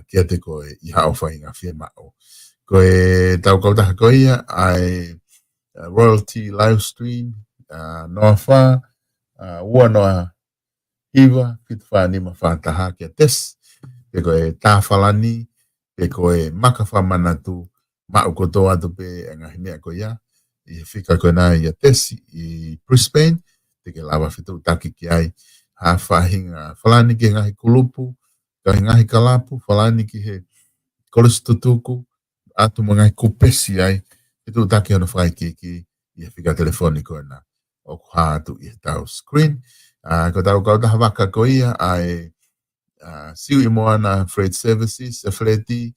Speaker 2: kia te koe I hao whainga whia mao. Koe tau kautaha ko ia, ai royalty live stream, noa wha, ua noa hiva, fitu wha nima whataha kia tes, pe koe tāwhalani, pe koe maka whamanatu, ma'u kotoa atu pe ngahi mea ko ia, I whika koe nā ia tesi I Brisbane, te ke lawa whitu taki ki ai, ha whahinga whalani ki ngahi kulupu, kahi ngahi kalapu, whalani ki he koristutuku, atu mo ngahi kupesi ai, whitu taki ono whai ki I whika telefoni koe nā, o kuha atu I tau screen, ko tau kautaha waka ko ia, ai siu I moana freight services, a fleti,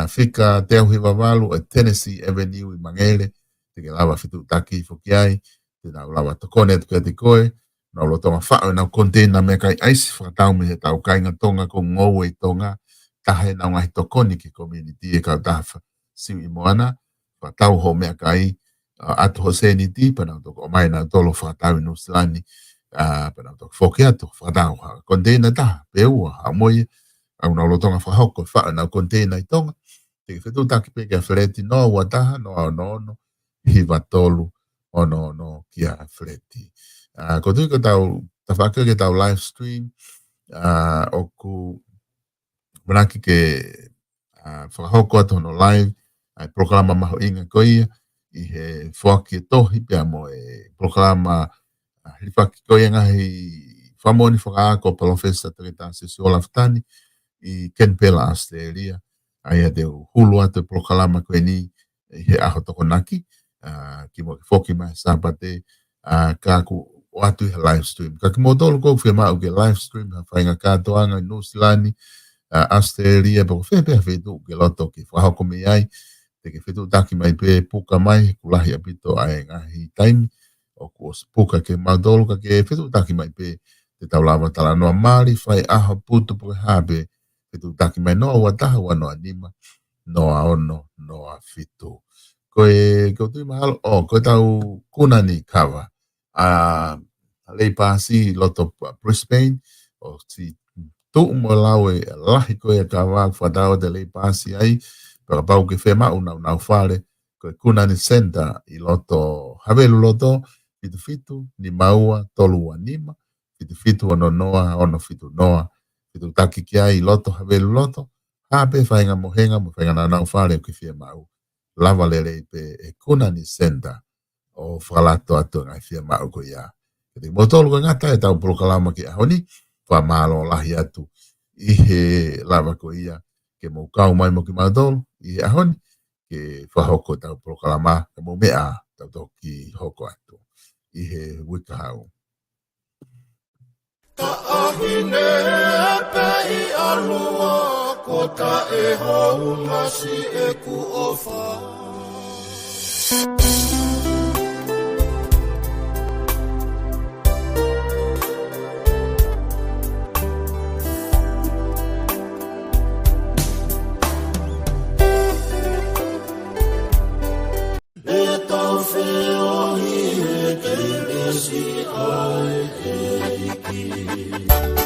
Speaker 2: fika te auhi wawalu a Tennessee Avenue I Mangele, te ke lawa fitu taki fuki ai, te nau lawa tokone atu kia te koe, nau lo tonga whao nau container mea kai aisi whakatau me he tau kainga tonga ko ngou e tonga, tahe nau ngahi tokoni ki community e kau taha siu I moana, whakatau ho mea kai atu ho seniti, pa nau toko o mai nau tolo whakatau I Nusilani, pa nau toko whoki atu, whakatau container taha, peua, ha moie, au nau lo tonga whahoko, whao nau container I tonga, te whetu taki pe kia whereti noa ua taha, noa ono, hiva tolu, ono kia whereti. Ko tui ko tau, ta whakau ke tau live stream, o ku manaki ke whahoko atu no live, ai programa maho inga ko ia, I he whaki e tohi, pia mo e programa hiripaki ko ia ngahi whamoni whakaako Professor Tretasi Siolafutani, I Kenpela Australia, ai te hulu atu proklama koe ni I he aho toko naki, ki mo ke whoki mai sabate, ka ku watu I he live stream. Ka ki mo tolu kou whia mau ke live stream, ha whainga kātoanga I Nusilani, Australia, pa ko whepea whetu ke loto ki whahoko me ai, te ke whetu taki mai pe puka mai, kulahi apito ai ngahi taimi, o ku os puka ke mautolu ka ke whetu taki mai pe, te taulawa tala noa mari, whai aha putu po habe, whetu taki mai noa ua taha ua noa nima, noa ono, noa fitu. Koe tui mahalo, koe tau kunani kawa, lei pasi loto Brisbane, o si tu mo lawe lahi koe a kawa whadao de lei pasi ai, para pau ke whema una nau whare, koe kunani center I loto, havelu loto, fitu, ni maua, tolu wa nima, fitu ono noa, ono fitu noa, fitu taki ki ai loto, havelu loto, hape whainga mohenga, mo whainga na nau whare ki whia mau. Lava lele pe e kunani center, o whakalato atu ngai whia mao ko ia. Kati motolu ko ngata e tau polokalama ki ahoni, wha malo lahi atu i he lava ko ia ke mo kau mai mo ki mautolu, i he ahoni ke whahoko tau polokalama ke mo mea tau toki hoko atu i he wikahau.
Speaker 1: Ta ahine pe I alua ko ta e hau ngasi e ku ofa. E tau whio hi e ke resi ai e ki.